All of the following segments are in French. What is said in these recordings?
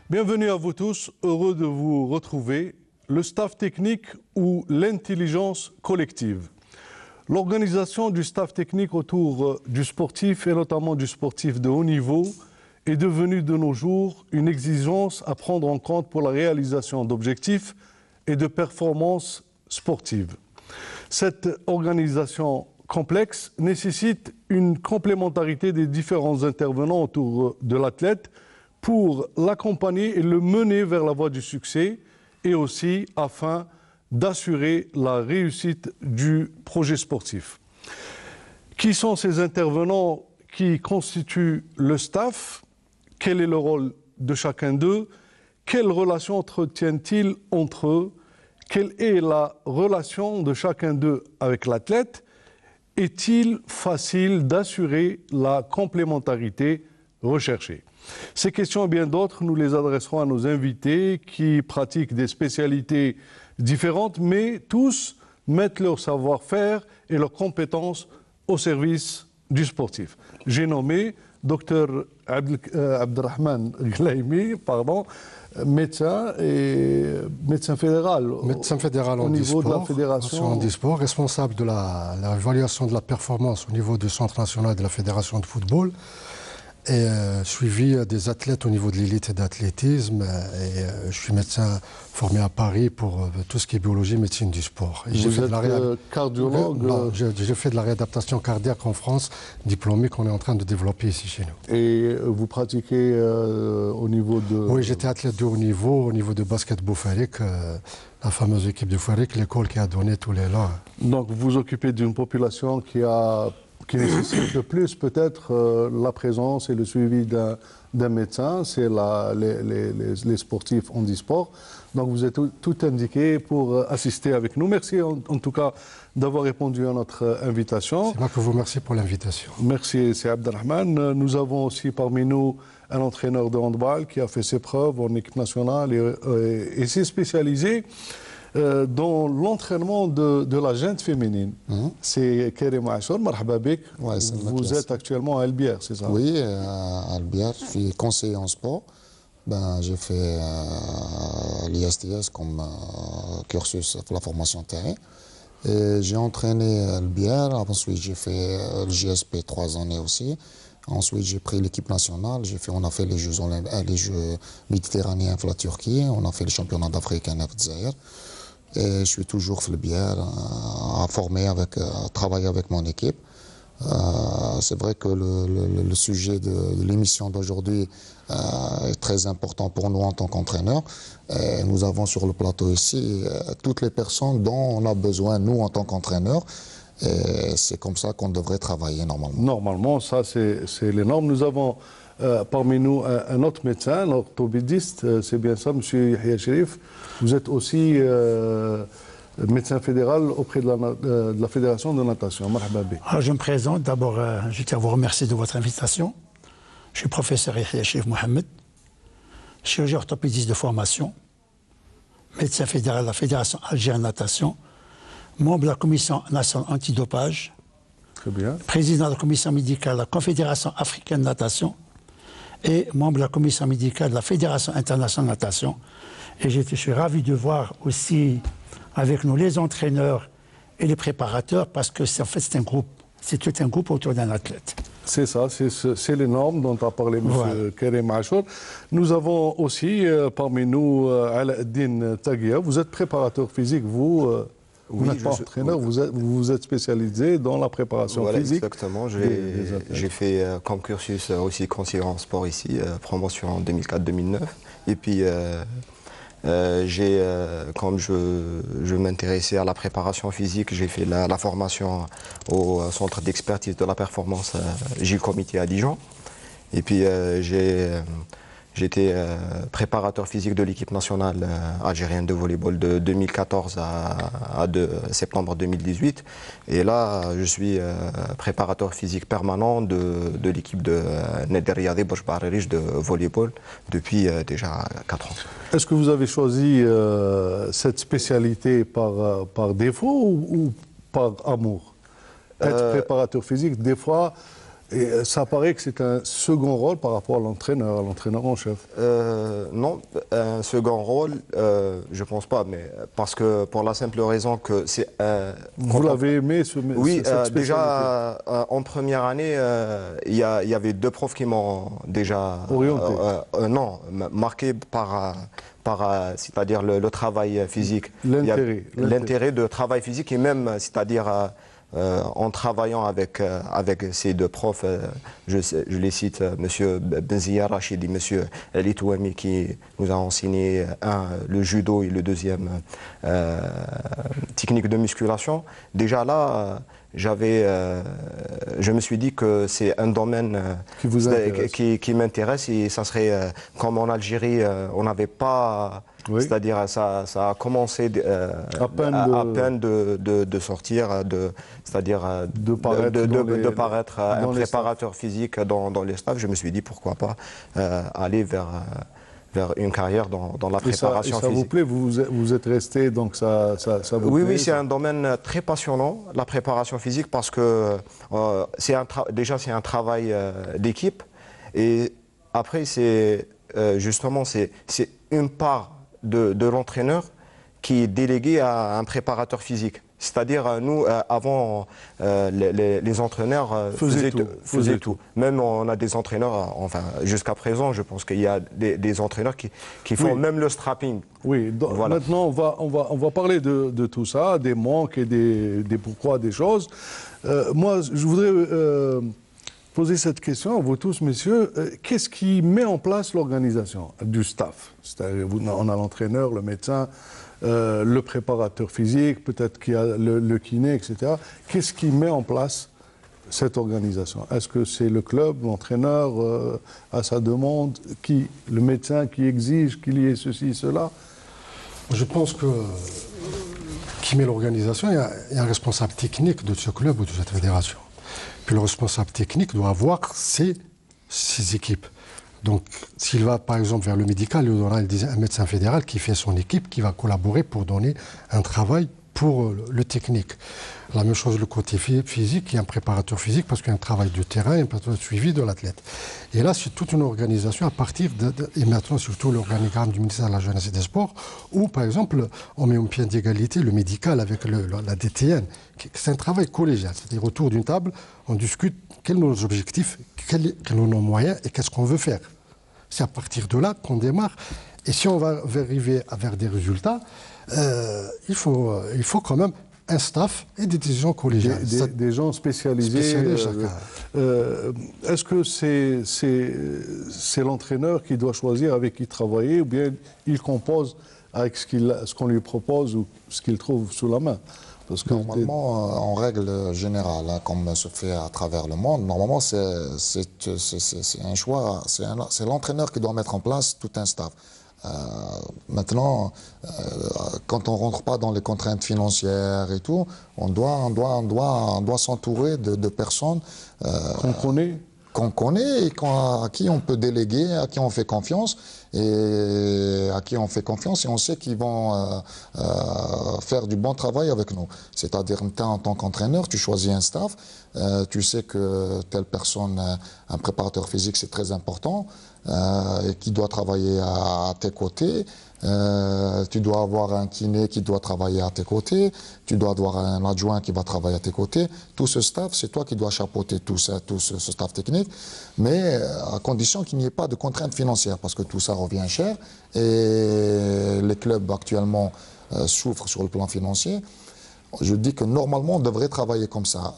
Bienvenue à vous tous, heureux de vous retrouver. Le staff technique ou l'intelligence collective. L'organisation du staff technique autour du sportif et notamment du sportif de haut niveau est devenue de nos jours une exigence à prendre en compte pour la réalisation d'objectifs et de performances sportives. Cette organisation complexe nécessite une complémentarité des différents intervenants autour de l'athlète pour l'accompagner et le mener vers la voie du succès et aussi afin d'assurer la réussite du projet sportif. Qui sont ces intervenants qui constituent le staff? Quel est le rôle de chacun d'eux? Quelle relation entretiennent-ils entre eux? Quelle est la relation de chacun d'eux avec l'athlète? Est-il facile d'assurer la complémentarité recherchée? Ces questions et bien d'autres, nous les adresserons à nos invités qui pratiquent des spécialités différentes, mais tous mettent leur savoir-faire et leurs compétences au service du sportif. J'ai nommé Dr Abdelrahman Ghlaimi, médecin fédéral. Médecin fédéral au niveau de la fédération handisport, responsable de l'évaluation de la performance au niveau du Centre national de la fédération de football. Et suivi des athlètes au niveau de l'élite d'athlétisme. Et je suis médecin formé à Paris pour tout ce qui est biologie, médecine du sport. Vous êtes cardiologue? Non, j'ai fait de la réadaptation cardiaque en France, diplômé qu'on est en train de développer ici chez nous. Et vous pratiquez au niveau de... Oui, j'étais athlète de haut niveau, au niveau de basket Boufarik, la fameuse équipe de Foufarik, l'école qui a donné tous les lots. Donc vous vous occupez d'une population qui nécessite le plus peut-être la présence et le suivi d'un médecin, c'est les sportifs handisport. Donc vous êtes tout indiqué pour assister avec nous. Merci en tout cas d'avoir répondu à notre invitation. C'est moi que vous remercie pour l'invitation. Merci, c'est Abdelrahman. Nous avons aussi parmi nous un entraîneur de handball qui a fait ses preuves en équipe nationale et s'est spécialisé dans l'entraînement de la gente féminine. C'est Karim Achour, marhaba bik. Vous êtes actuellement à Albière, c'est ça? Oui, à Albière, je suis conseiller en sport. J'ai fait l'ISTS comme cursus pour la formation terrain. Et j'ai entraîné à Albière, ensuite j'ai fait le GSP 3 années aussi. Ensuite j'ai pris l'équipe nationale, on a fait les Jeux méditerranéens pour la Turquie, on a fait les championnats d'Afrique à Naftzahir. Et je suis toujours fait le bière à former, à travailler avec mon équipe. C'est vrai que le sujet de l'émission d'aujourd'hui est très important pour nous en tant qu'entraîneurs. Nous avons sur le plateau ici toutes les personnes dont on a besoin, nous en tant qu'entraîneurs. Et c'est comme ça qu'on devrait travailler normalement. Normalement, ça c'est les normes. Nous avons parmi nous un autre médecin, un orthopédiste, c'est bien ça, M. Yahya Cherif. Vous êtes aussi médecin fédéral auprès de la Fédération de natation. Marhaba bik. Alors je me présente. D'abord, je tiens à vous remercier de votre invitation. Je suis professeur Yahya Cherif Mohamed, chirurgien orthopédiste de formation, médecin fédéral de la Fédération algérienne de natation, membre de la Commission nationale antidopage, très bien, président de la commission médicale de la Confédération africaine de natation et membre de la commission médicale de la Fédération internationale de natation. Et je suis ravi de voir aussi avec nous les entraîneurs et les préparateurs parce que en fait c'est un groupe, c'est tout un groupe autour d'un athlète. C'est ça, c'est les normes dont a parlé M. Karim Achour. Nous avons aussi parmi nous Alaeddine Taguia. Vous êtes préparateur physique, vous n'êtes pas entraîneur, vous êtes spécialisé dans la préparation physique. Exactement, j'ai fait comme cursus aussi conseiller en sport ici, promotion en 2004-2009. Et puis comme je m'intéressais à la préparation physique, j'ai fait la formation au centre d'expertise de la performance Gilles Comité à Dijon. Et puis j'étais préparateur physique de l'équipe nationale algérienne de volleyball de 2014 à septembre 2018. Et là, je suis préparateur physique permanent de l'équipe de Neder Riadi Bouch Barrerich de volleyball depuis déjà 4 ans. Est-ce que vous avez choisi cette spécialité par défaut ou par amour? Être préparateur physique, des fois, Et ça paraît que c'est un second rôle par rapport à l'entraîneur en chef. Non, un second rôle, je ne pense pas, mais parce que pour la simple raison que c'est... Vous l'avez aimé Oui, déjà en première année, il y avait 2 profs qui m'ont déjà... Orienté. Non, marqué par c'est-à-dire le travail physique. L'intérêt de travail physique et même, c'est-à-dire... en travaillant avec ces 2 profs, je les cite, M. Benzia Rachid et M. Elie Touami, qui nous a enseigné le judo et le deuxième technique de musculation. Déjà là, je me suis dit que c'est un domaine qui m'intéresse et ça serait comme en Algérie, on n'avait pas... Oui. C'est-à-dire ça a commencé à peine de sortir, c'est-à-dire de paraître un préparateur physique dans les staffs. Je me suis dit pourquoi pas aller vers une carrière dans la préparation physique. Ça vous plaît, vous êtes resté, donc ça vous plaît? Oui, c'est un domaine très passionnant, la préparation physique, parce que déjà c'est un travail d'équipe et après c'est justement c'est une part de l'entraîneur qui est délégué à un préparateur physique. C'est-à-dire, nous, avant, les entraîneurs faisaient tout. Même on a des entraîneurs, enfin, jusqu'à présent, je pense qu'il y a des entraîneurs qui font même le strapping. Oui, voilà. Maintenant, on va parler de tout ça, des manques et des pourquoi des choses. Moi, je voudrais... poser cette question à vous tous, messieurs. Qu'est-ce qui met en place l'organisation du staff? C'est-à-dire, on a l'entraîneur, le médecin, le préparateur physique, peut-être qu'il y a le kiné, etc. Qu'est-ce qui met en place cette organisation? Est-ce que c'est le club, l'entraîneur, à sa demande, le médecin qui exige qu'il y ait ceci, cela? Je pense que qui met l'organisation, il y a un responsable technique de ce club ou de cette fédération. Puis le responsable technique doit avoir ses équipes. Donc, s'il va par exemple vers le médical, il y aura un médecin fédéral qui fait son équipe, qui va collaborer pour donner un travail pour le technique. La même chose, le côté physique, il y a un préparateur physique parce qu'il y a un travail de terrain et un suivi de l'athlète. Et là, c'est toute une organisation à partir et maintenant surtout l'organigramme du ministère de la Jeunesse et des Sports, où par exemple, on met un pied d'égalité le médical avec la DTN. C'est un travail collégial, c'est-à-dire autour d'une table, on discute quels sont nos objectifs, quels sont nos moyens et qu'est-ce qu'on veut faire. C'est à partir de là qu'on démarre. Et si on va arriver vers des résultats, il faut quand même un staff et des décisions collégiales. Des gens spécialisés. Est-ce que c'est l'entraîneur qui doit choisir avec qui travailler ou bien il compose avec ce qu'on lui propose ou ce qu'il trouve sous la main? Parce que normalement, en règle générale, hein, comme se fait à travers le monde, normalement c'est un choix, c'est l'entraîneur qui doit mettre en place tout un staff. Maintenant, quand on ne rentre pas dans les contraintes financières et tout, on doit s'entourer de personnes qu'on connaît et à qui on peut déléguer, à qui on fait confiance et on sait qu'ils vont faire du bon travail avec nous. C'est-à-dire, en tant qu'entraîneur, tu choisis un staff, tu sais que telle personne, un préparateur physique, c'est très important et qui doit travailler à tes côtés. Tu dois avoir un kiné qui doit travailler à tes côtés, tu dois avoir un adjoint qui va travailler à tes côtés. Tout ce staff, c'est toi qui dois chapeauter tout ce staff technique, mais à condition qu'il n'y ait pas de contraintes financières, parce que tout ça revient cher et les clubs actuellement souffrent sur le plan financier. Je dis que normalement on devrait travailler comme ça.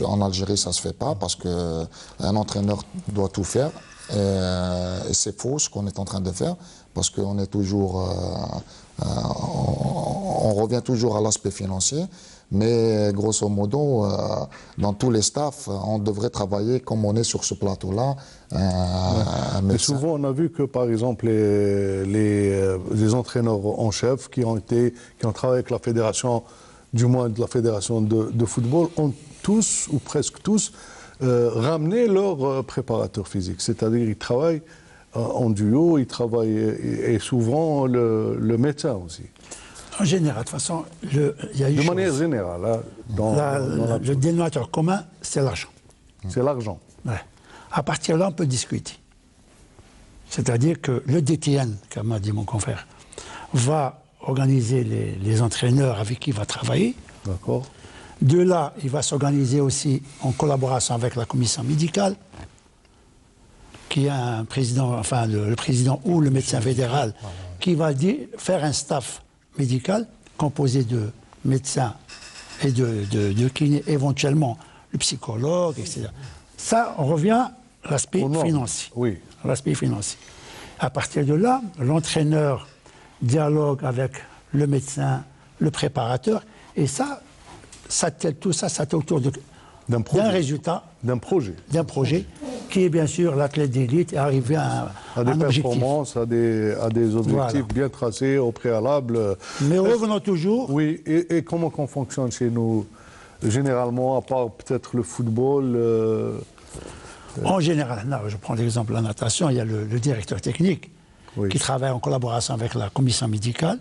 En Algérie, ça ne se fait pas parce qu'un entraîneur doit tout faire. Et c'est faux ce qu'on est en train de faire parce qu'on est toujours, on revient toujours à l'aspect financier, mais grosso modo, dans tous les staffs, on devrait travailler comme on est sur ce plateau-là. Mais souvent, on a vu que, par exemple, les entraîneurs en chef qui ont travaillé avec la fédération, du moins de la fédération de football, ont tous, ou presque tous, ramener leur préparateur physique. C'est-à-dire qu'ils travaillent en duo, ils travaillent, et souvent le médecin aussi. En général, de toute façon, il y a une chose. De manière générale. Hein, le dénominateur commun, c'est l'argent. C'est l'argent. Ouais. À partir de là, on peut discuter. C'est-à-dire que le DTN, comme a dit mon confrère, va organiser les entraîneurs avec qui il va travailler. D'accord. De là, il va s'organiser aussi en collaboration avec la commission médicale, qui a un président, enfin le président ou le médecin fédéral, qui va faire un staff médical composé de médecins et de kinés, éventuellement le psychologue, etc. Ça, on revient à l'aspect financier. Oui. L'aspect financier. À partir de là, l'entraîneur dialogue avec le médecin, le préparateur, et tout ça, ça tourne autour d'un résultat, d'un projet, qui est bien sûr l'athlète d'élite et arriver à des un objectif. Performances, à des objectifs bien tracés au préalable. Mais revenons toujours. Oui, et comment qu'on fonctionne chez nous, généralement, à part peut-être le football En général, non, je prends l'exemple de la natation, il y a le directeur technique qui travaille en collaboration avec la commission médicale.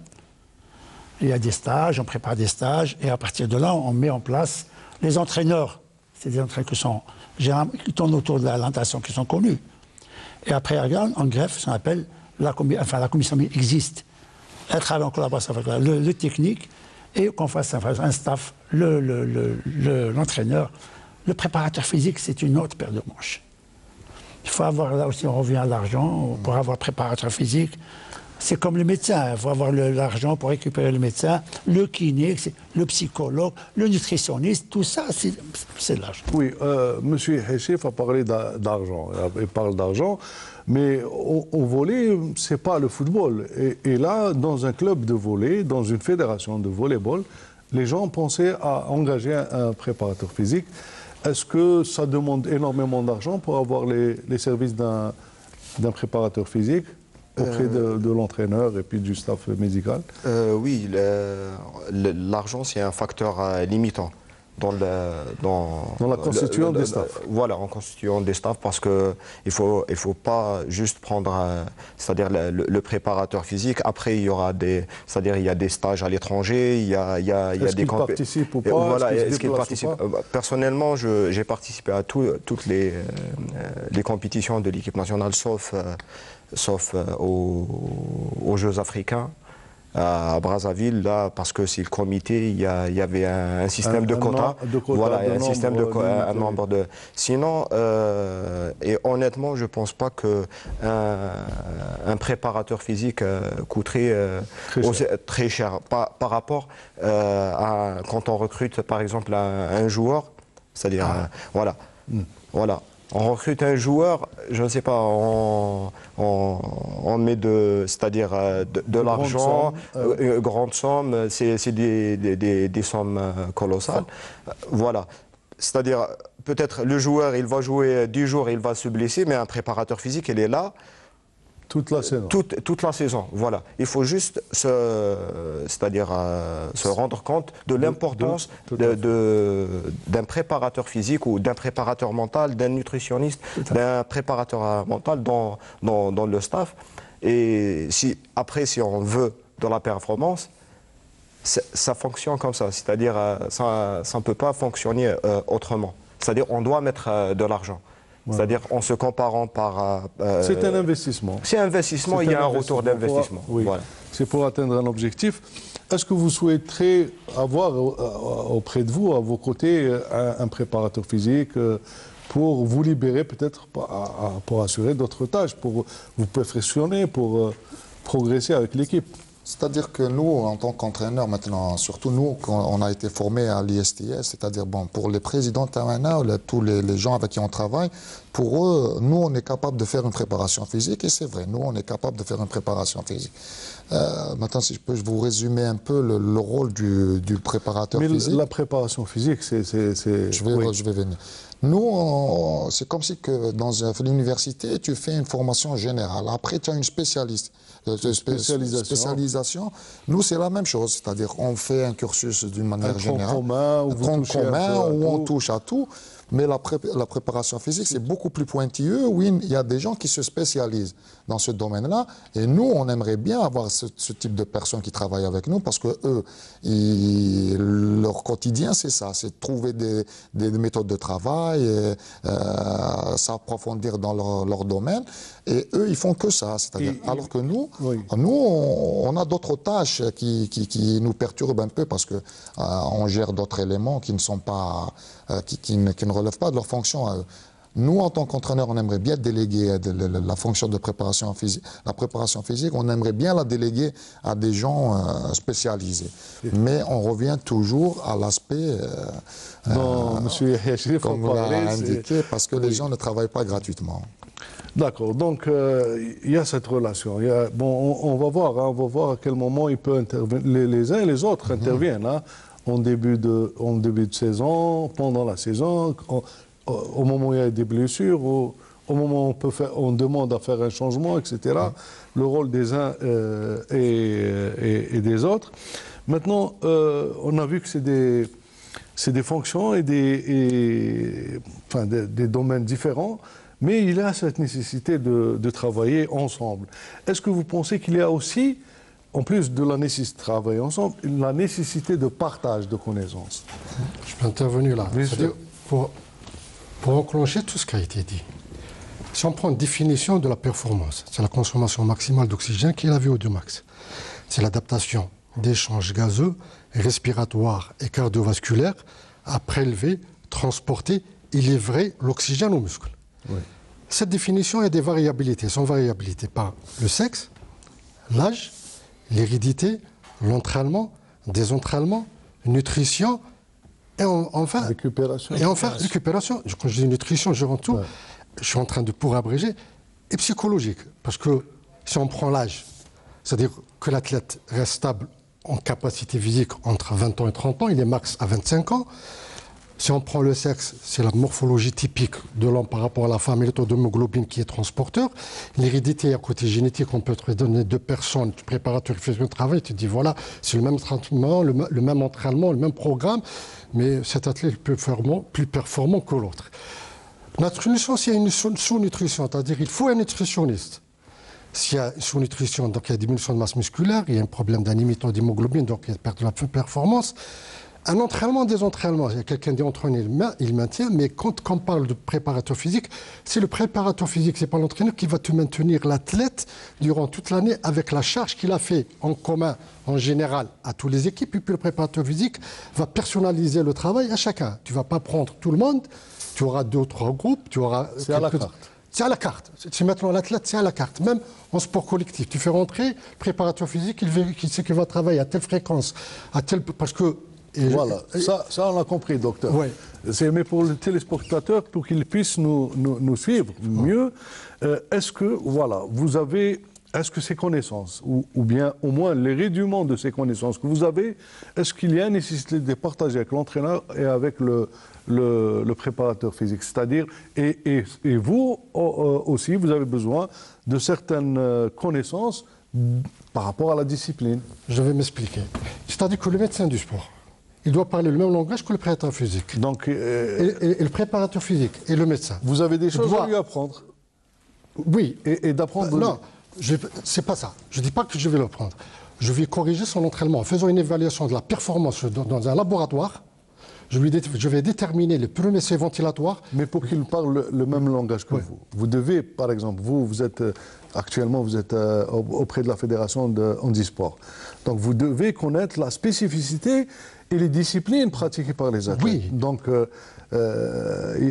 Il y a des stages, on prépare des stages, et à partir de là, on met en place les entraîneurs. C'est des entraîneurs qui tournent autour de la natation, qui sont connus. Et après, en greffe, ça s'appelle la commission existe. Elle travaille en collaboration avec le technique, et qu'on fasse un staff, l'entraîneur. Le préparateur physique, c'est une autre paire de manches. Il faut avoir, là aussi, on revient à l'argent, pour avoir préparateur physique. C'est comme le médecin, il faut avoir l'argent pour récupérer le médecin, le kiné, le psychologue, le nutritionniste, tout ça, c'est de l'argent. Oui, M. Hechif a parlé d'argent, il parle d'argent, mais au volley, ce n'est pas le football. Et là, dans un club de volley, dans une fédération de volleyball, les gens pensaient à engager un préparateur physique. Est-ce que ça demande énormément d'argent pour avoir les services d'un préparateur physique auprès de l'entraîneur et puis du staff médical? Oui, l'argent, c'est un facteur limitant dans la constitution des staffs. Voilà, en constituant des staffs, parce qu'il ne faut pas juste prendre c'est-à-dire le préparateur physique. Après, il y aura c'est-à-dire il y a des stages à l'étranger, il y a est-ce des compétitions. Participe ou pas? Voilà, est-ce qu'il participe? Personnellement, j'ai participé à toutes les compétitions de l'équipe nationale, sauf aux Jeux africains. À Brazzaville, là, parce que c'est le comité, il y avait un système de quotas. Voilà, un nombre de... Sinon, et honnêtement, je ne pense pas qu'un préparateur physique coûterait très cher. Par rapport à quand on recrute, par exemple, un joueur, c'est-à-dire, voilà. On recrute un joueur, je ne sais pas, on met c'est-à-dire de l'argent, grande somme, c'est des sommes colossales. Voilà. C'est-à-dire, peut-être le joueur, il va jouer 10 jours, il va se blesser, mais un préparateur physique, il est là. Toute la saison. Toute la saison, voilà. Il faut juste se rendre compte de l'importance d'un préparateur physique ou d'un préparateur mental, d'un nutritionniste, d'un préparateur mental dans le staff. Et après, si on veut de la performance, ça fonctionne comme ça. C'est-à-dire, ça ne peut pas fonctionner autrement. C'est-à-dire, on doit mettre de l'argent. C'est-à-dire en se comparant par... c'est un investissement. C'est un investissement, il y a un retour d'investissement. Oui. Voilà. C'est pour atteindre un objectif. Est-ce que vous souhaiterez avoir auprès de vous, à vos côtés, un préparateur physique pour vous libérer peut-être pour assurer d'autres tâches, pour vous perfectionner, pour progresser avec l'équipe? C'est-à-dire que nous, en tant qu'entraîneurs maintenant, surtout nous, on a été formés à l'ISTS, c'est-à-dire pour les présidents terminaux, tous les gens avec qui on travaille, pour eux, nous, on est capable de faire une préparation physique, et c'est vrai, nous, on est capable de faire une préparation physique. Maintenant, si je peux vous résumer un peu le rôle du préparateur physique. Mais la préparation physique, c'est... Je vais venir. Nous, c'est comme si que dans l'université, tu fais une formation générale. Après, tu as une spécialisation. Nous, c'est la même chose. C'est-à-dire, on fait un cursus d'une manière générale. Un tronc commun, où on touche à tout. Mais la préparation physique, c'est beaucoup plus pointilleux. Oui, il y a des gens qui se spécialisent dans ce domaine-là. Et nous, on aimerait bien avoir ce type de personnes qui travaillent avec nous parce que eux, leur quotidien, c'est ça. C'est trouver des méthodes de travail, s'approfondir dans leur domaine. Et eux, ils font que ça. Alors que nous, on a d'autres tâches qui nous perturbent un peu parce que on gère d'autres éléments qui ne sont pas, qui ne relèvent pas de leur fonction à eux. Nous, en tant qu'entraîneur, on aimerait bien déléguer la fonction de préparation physique. La préparation physique, on aimerait bien la déléguer à des gens spécialisés. Mais on revient toujours à l'aspect, comme vous l'avez indiqué, parce que les gens ne travaillent pas gratuitement. D'accord, donc il y a cette relation. On va voir à quel moment il peut intervenir. Les uns et les autres interviennent en début de saison, pendant la saison, au moment où il y a des blessures, au moment où on demande à faire un changement, etc. Le rôle des uns et des autres. Maintenant, on a vu que c'est des fonctions et des domaines différents. Mais il y a cette nécessité de travailler ensemble. Est-ce que vous pensez qu'il y a aussi, en plus de la nécessité de travailler ensemble, la nécessité de partage de connaissances? Je peux intervenir là. Pour enclencher tout ce qui a été dit, si on prend une définition de la performance, c'est la consommation maximale d'oxygène qui est la VO2 max. C'est l'adaptation d'échanges gazeux, respiratoires et cardiovasculaires à prélever, transporter et livrer l'oxygène aux muscles. Oui. Cette définition a des variabilités. Sont variabilités par le sexe, l'âge, l'hérédité, l'entraînement, désentraînement, nutrition et enfin récupération. Quand je dis nutrition, je rends tout. Ouais. Je suis en train de pour abréger et psychologique. Parce que si on prend l'âge, c'est-à-dire que l'athlète reste stable en capacité physique entre 20 ans et 30 ans, il est max à 25 ans. Si on prend le sexe, c'est la morphologie typique de l'homme par rapport à la femme et le taux d'hémoglobine qui est transporteur. L'hérédité, à côté génétique, on peut te donner 2 personnes, tu préparateur, tu fais le travail, tu te dis voilà, c'est le même traitement, le même entraînement, le même programme, mais cet athlète est plus performant que l'autre. Notre nutrition, c'est une sous-nutrition, c'est-à-dire il faut un nutritionniste. S'il y a une sous-nutrition, donc il y a diminution de masse musculaire, il y a un problème d'anémie, taux d'hémoglobine, donc il y a perte de la performance. Un entraînement, des entraînements, il y a quelqu'un qui entraîne, il maintient, mais quand on parle de préparateur physique, c'est le préparateur physique, c'est pas l'entraîneur qui va te maintenir l'athlète durant toute l'année avec la charge qu'il a fait en commun, en général, à toutes les équipes, et puis le préparateur physique va personnaliser le travail à chacun. Tu vas pas prendre tout le monde, tu auras 2 ou 3 groupes, tu auras... C'est à la carte. C'est à la carte. C'est maintenant l'athlète, c'est à la carte. Même en sport collectif, tu fais rentrer le préparateur physique, il sait qu'il va travailler à telle fréquence, parce que... Voilà, ça on l'a compris, docteur. Ouais. Mais pour les téléspectateurs, pour qu'ils puissent nous suivre mieux, est-ce que ces connaissances, ou bien au moins les rudiments de ces connaissances que vous avez, est-ce qu'il y a une nécessité de les partager avec l'entraîneur et avec le préparateur physique? C'est-à-dire, et vous aussi, vous avez besoin de certaines connaissances par rapport à la discipline. Je vais m'expliquer. C'est-à-dire que le médecin du sport, il doit parler le même langage que le préparateur physique. Donc, et le préparateur physique et le médecin. Vous avez des choses à lui apprendre. Oui. Et d'apprendre... Non, c'est pas ça. Je ne dis pas que je vais l'apprendre. Je vais corriger son entraînement en faisant une évaluation de la performance dans un laboratoire. Je vais déterminer les premiers essais ventilatoires. Mais pour qu'il parle le même langage que vous. Vous devez, par exemple, vous êtes actuellement auprès de la Fédération de handisport. Donc vous devez connaître la spécificité et les disciplines pratiquées par les athlètes. Oui. Donc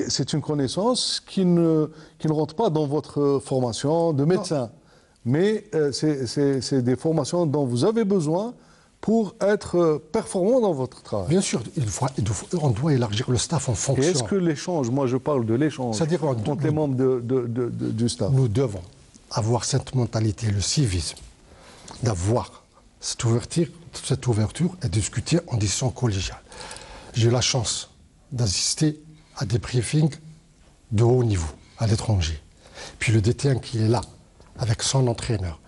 c'est une connaissance qui ne rentre pas dans votre formation de médecin. Non. Mais c'est des formations dont vous avez besoin pour être performant dans votre travail. Bien sûr, on doit élargir le staff en fonction. Et est-ce que l'échange, moi je parle de l'échange entre les membres du staff. Nous devons avoir cette mentalité, le civisme, d'avoir cette ouverture et discuter en discussion collégiale. J'ai eu la chance d'assister à des briefings de haut niveau à l'étranger. Puis le DT1 qui est là, avec son entraîneur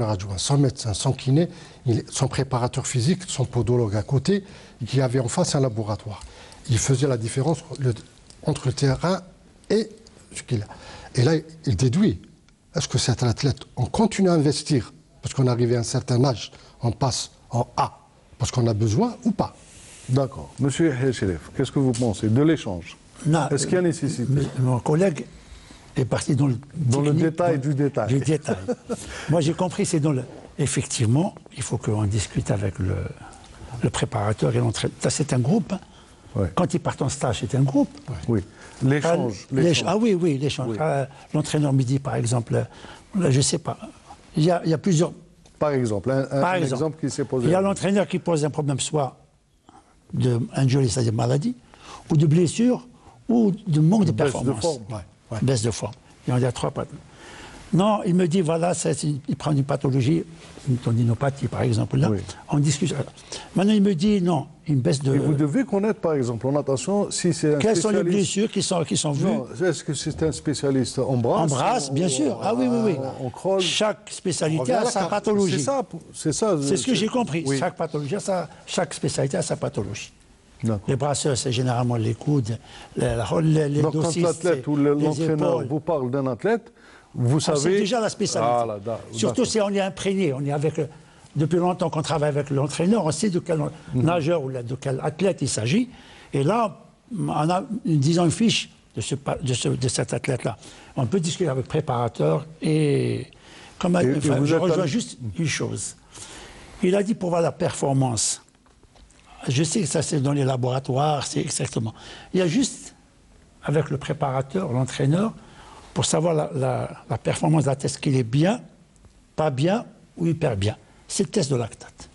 adjoint, son médecin, son kiné, son préparateur physique, son podologue à côté, qui avait en face un laboratoire. Il faisait la différence. entre le terrain et ce qu'il a. Et là, il déduit, est-ce que cet athlète, on continue à investir, parce qu'on arrive à un certain âge, on passe en A, parce qu'on a besoin ou pas? D'accord. Monsieur Hechelef, qu'est-ce que vous pensez de l'échange? Est-ce qu'il y a nécessité? Mon collègue est parti dans le détail du détail. Du détail. Moi, j'ai compris, c'est dans le... Effectivement, il faut qu'on discute avec le préparateur et l'entraîneur. C'est un groupe. Hein. Ouais. Quand ils partent en stage, c'est un groupe. Oui. L'échange. Ah oui, l'échange. Oui. L'entraîneur me dit, par exemple, je ne sais pas, il y a plusieurs... Par exemple, un exemple qui s'est posé. Il y a l'entraîneur qui pose un problème, soit d'injury, c'est-à-dire maladie, ou de blessure, ou de manque de performance. Baisse de forme. Ouais. Baisse de forme. Il y a trois pattes. Non, il me dit, voilà, il prend une pathologie, une tendinopathie par exemple, là, on discute. Maintenant, il me dit, non, une baisse de... Et vous devez connaître, par exemple, en natation, si c'est un Quelles spécialiste... sont les blessures qui sont vues? Est-ce que c'est un spécialiste en brasse? En brasse, bien sûr. Ah oui. En crawl. Chaque spécialité a sa pathologie. C'est ça. C'est ce que j'ai compris. Oui. Chaque spécialité a sa pathologie. Les brasseurs, c'est généralement les coudes, les donc, dossiers, quand l'athlète ou l'entraîneur vous parle d'un athlète, vous savez... C'est déjà la spécialité. Surtout si on est imprégné, on est avec... Depuis longtemps qu'on travaille avec l'entraîneur, on sait de quel nageur ou de quel athlète il s'agit. Et là, on a, disons, une fiche de cet athlète-là. On peut discuter avec le préparateur et je rejoins juste une chose. Il a dit pour voir la performance. Je sais que ça c'est dans les laboratoires, c'est exactement. Il y a juste, avec le préparateur, l'entraîneur, pour savoir la performance de la test, qu'il est bien, pas bien ou hyper bien. C'est le test de lactate.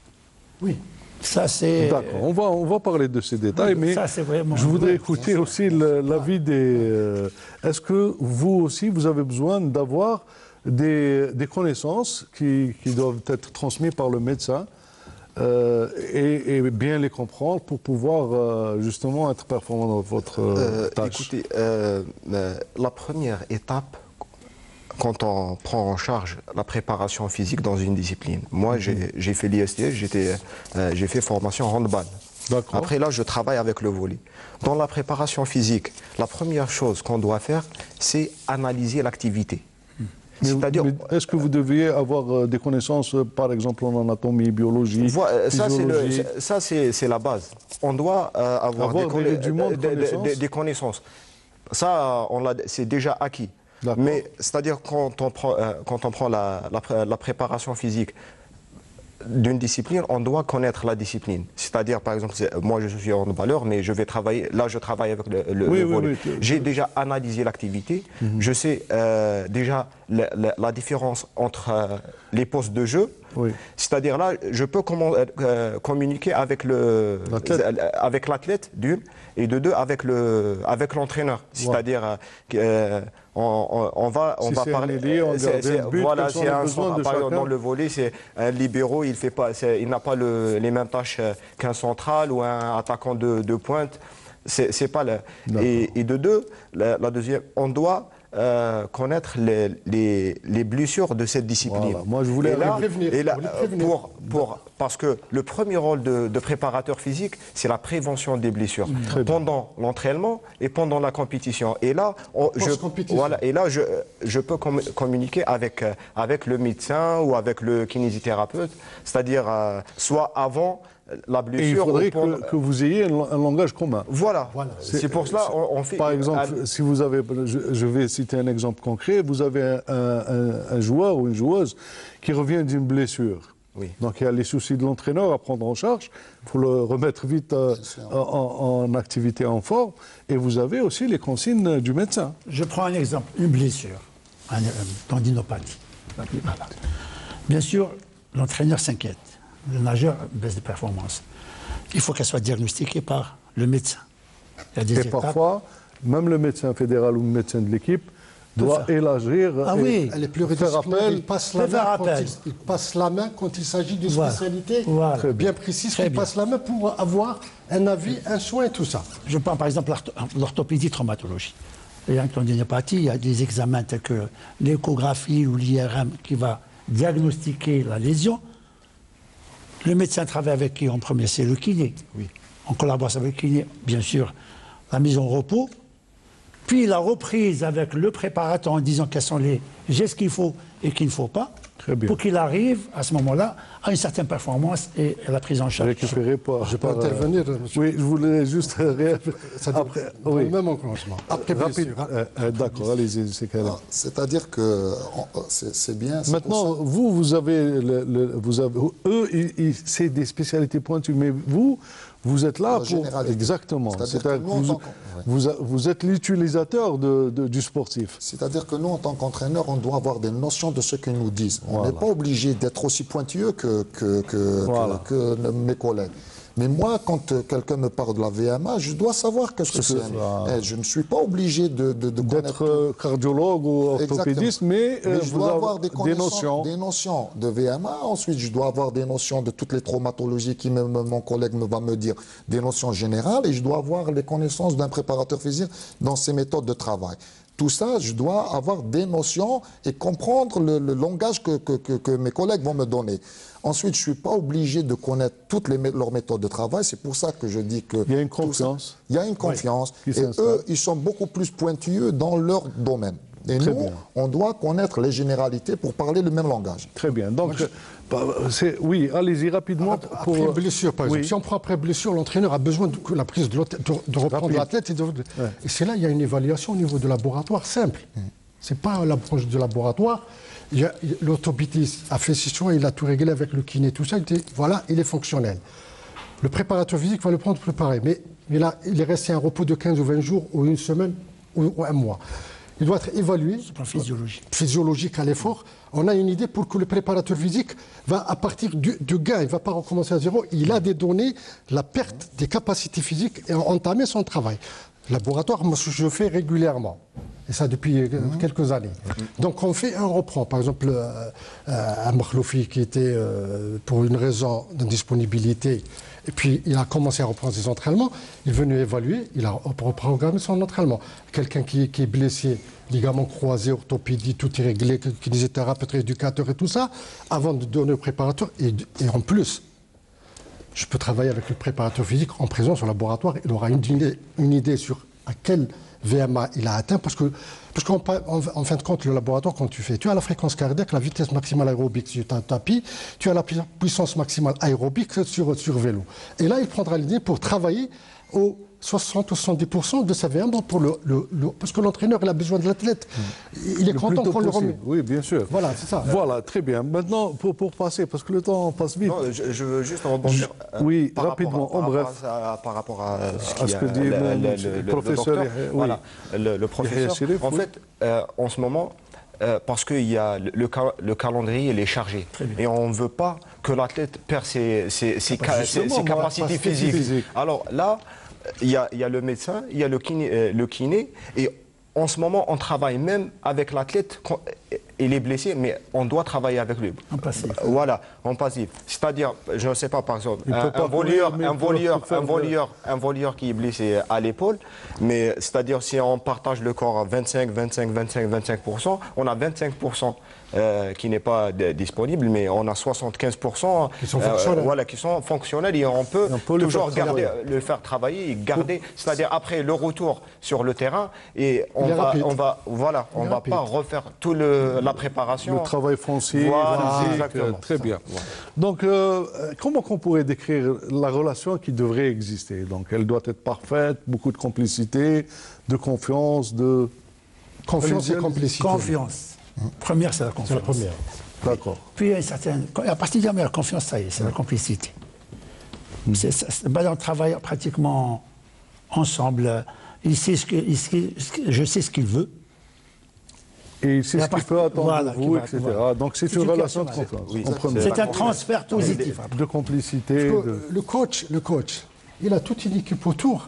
Oui. Ça, c'est... D'accord, on va parler de ces détails, mais ça, je voudrais écouter aussi l'avis des... Est-ce que vous aussi, vous avez besoin d'avoir des connaissances qui doivent être transmises par le médecin et bien les comprendre pour pouvoir justement être performant dans votre tâche? Écoutez, la première étape, quand on prend en charge la préparation physique dans une discipline. Moi, j'ai fait l'ISTS, j'ai fait formation handball. Après là, je travaille avec le volley. Dans la préparation physique, la première chose qu'on doit faire, c'est analyser l'activité. C'est-à-dire, est-ce que vous deviez avoir des connaissances, par exemple, en anatomie, biologie, physiologie? Ça, c'est la base. On doit avoir des connaissances. Ça, c'est déjà acquis. Mais c'est-à-dire quand on prend la préparation physique d'une discipline, on doit connaître la discipline. C'est-à-dire, par exemple, moi je suis handballeur, mais je travaille avec le volley. J'ai déjà analysé l'activité. Je sais déjà la différence entre les postes de jeu. C'est-à-dire là, je peux communiquer avec l'athlète d'une, et de deux avec l'entraîneur. C'est-à-dire on va parler. Voilà, c'est un centre. Par exemple, dans le volley, c'est un libéro, il n'a pas les mêmes tâches qu'un central ou un attaquant de pointe. C'est pas là. Et de deux, la deuxième, on doit connaître les blessures de cette discipline. Voilà. Moi, je voulais prévenir. Parce que le premier rôle de préparateur physique, c'est la prévention des blessures pendant l'entraînement et pendant la compétition. Et là, je peux communiquer avec le médecin ou avec le kinésithérapeute, c'est-à-dire soit avant la blessure. Et il faudrait que vous ayez un langage commun. Voilà. C'est pour cela on fait... Par exemple, si vous avez, je vais citer un exemple concret, vous avez un joueur ou une joueuse qui revient d'une blessure. Donc il y a les soucis de l'entraîneur à prendre en charge, il faut le remettre vite en activité, en forme, et vous avez aussi les consignes du médecin. Je prends un exemple, une blessure, une tendinopathie. Bien sûr, l'entraîneur s'inquiète. Le nageur baisse de performance. Il faut qu'elle soit diagnostiquée par le médecin. Il y a des étapes. Parfois, même le médecin fédéral ou le médecin de l'équipe doit élargir. Elle est pluridisciplinaire. Il passe la main quand il s'agit d'une spécialité bien précise. Il passe la main pour avoir un avis, un soin et tout ça. Je prends par exemple l'orthopédie traumatologie. Il y a une tendinopathie, il y a des examens tels que l'échographie ou l'IRM qui va diagnostiquer la lésion. Le médecin travaille avec qui en premier? C'est le kiné. On collabore avec le kiné, bien sûr. La mise en repos, Puis la reprise avec le préparateur en disant quels sont les gestes qu'il faut et qu'il ne faut pas, pour qu'il arrive à ce moment-là à une certaine performance et à la prise en charge. Récupérer pas. Je peux intervenir, monsieur. Oui, je voulais juste après, oui. Même enclenchement. Après, d'accord, allez-y, c'est carré. C'est-à-dire que c'est bien. Maintenant, vous avez, c'est des spécialités pointues, mais vous êtes là pour... Exactement. C'est-à-dire que vous êtes l'utilisateur du sportif. C'est-à-dire que nous, en tant qu'entraîneurs, on doit avoir des notions de ce qu'ils nous disent. On n'est pas obligé d'être aussi pointilleux que mes collègues. Mais moi, quand quelqu'un me parle de la VMA, je dois savoir qu'est-ce que c'est. Je ne suis pas obligé d'être cardiologue ou orthopédiste, mais je dois avoir des notions de VMA. Ensuite, je dois avoir des notions de toutes les traumatologies qui mon collègue va me dire, des notions générales, et je dois avoir les connaissances d'un préparateur physique dans ses méthodes de travail. Tout ça, je dois avoir des notions et comprendre le langage que mes collègues vont me donner. Ensuite, je ne suis pas obligé de connaître toutes leurs méthodes de travail. C'est pour ça que je dis que... Il y a une confiance. Il y a une confiance. Oui, et eux, ils sont beaucoup plus pointilleux dans leur domaine. Et nous, on doit connaître les généralités pour parler le même langage. Très bien. Donc, oui, allez-y rapidement. Après blessure, par exemple. Si on prend après blessure, l'entraîneur a besoin de la prise de reprendre l'athlète. Et c'est là, il y a une évaluation au niveau de laboratoire simple. Ce n'est pas l'approche de laboratoire. L'orthopédiste a fait session, il a tout réglé avec le kiné, tout ça. Voilà, il est fonctionnel. Le préparateur physique va le prendre préparé. Mais là, il est resté un repos de 15 ou 20 jours, ou une semaine, ou un mois. Il doit être évalué, physiologique à l'effort. On a une idée pour que le préparateur physique va, à partir du gain, il ne va pas recommencer à zéro, il a des données, la perte des capacités physiques et entamer son travail. Laboratoire, moi, je fais régulièrement. Et ça depuis quelques années. Donc on fait on reprend. Par exemple, un Makhloufi qui était pour une raison d'indisponibilité, et puis il a commencé à reprendre ses entraînements, il est venu évaluer, il a reprogrammé son entraînement. Quelqu'un qui est blessé, ligaments croisés, orthopédie, tout est réglé, kinésithérapeute, éducateur et tout ça, avant de donner au préparateur. Et en plus, je peux travailler avec le préparateur physique en présence au laboratoire. Il aura une idée sur à quel VMA il a atteint, parce qu'en fin de compte, le laboratoire, quand tu as la fréquence cardiaque, la vitesse maximale aérobique sur un tapis, tu as la puissance maximale aérobique sur vélo. Et là, il prendra l'idée pour travailler au 60 ou 70% de sa VMA parce que l'entraîneur il a besoin de l'athlète. Il est content qu'on le remette. Oui, bien sûr. Voilà, c'est ça. Voilà, très bien. Maintenant, pour passer, parce que le temps passe vite. Non, je veux juste rebondir. Oui, rapidement, en bref. Par rapport à ce que dit le professeur. Voilà, le professeur. En fait, en ce moment, parce que le calendrier il est chargé. Et on ne veut pas que l'athlète perde ses capacités physiques. Alors là, il y a le médecin, il y a le kiné, et en ce moment, on travaille même avec l'athlète. Il est blessé, mais on doit travailler avec lui. En passif. Voilà, en passif. C'est-à-dire, je ne sais pas, par exemple, un volleyeur qui est blessé à l'épaule, mais c'est-à-dire si on partage le corps à 25%, on a 25% qui n'est pas disponible, mais on a 75% qui sont fonctionnels et on peut toujours le faire travailler et garder, c'est-à-dire après le retour sur le terrain, et on va pas refaire tout la préparation. Le travail foncier, exactement. Très bien. Donc, comment on pourrait décrire la relation qui devrait exister? Donc, elle doit être parfaite, beaucoup de complicité, de confiance, de... Confiance et complicité. Confiance. Première, c'est la confiance. C'est la première. D'accord. Puis, à partir de la confiance, ça y est, c'est la complicité. On travaille pratiquement ensemble. Je sais ce qu'il veut. Et c'est ce qu'il peut attendre de vous, etc. Donc c'est une relation de confiance. Oui, c'est un transfert positif. De complicité. Le coach, il a toute une équipe autour.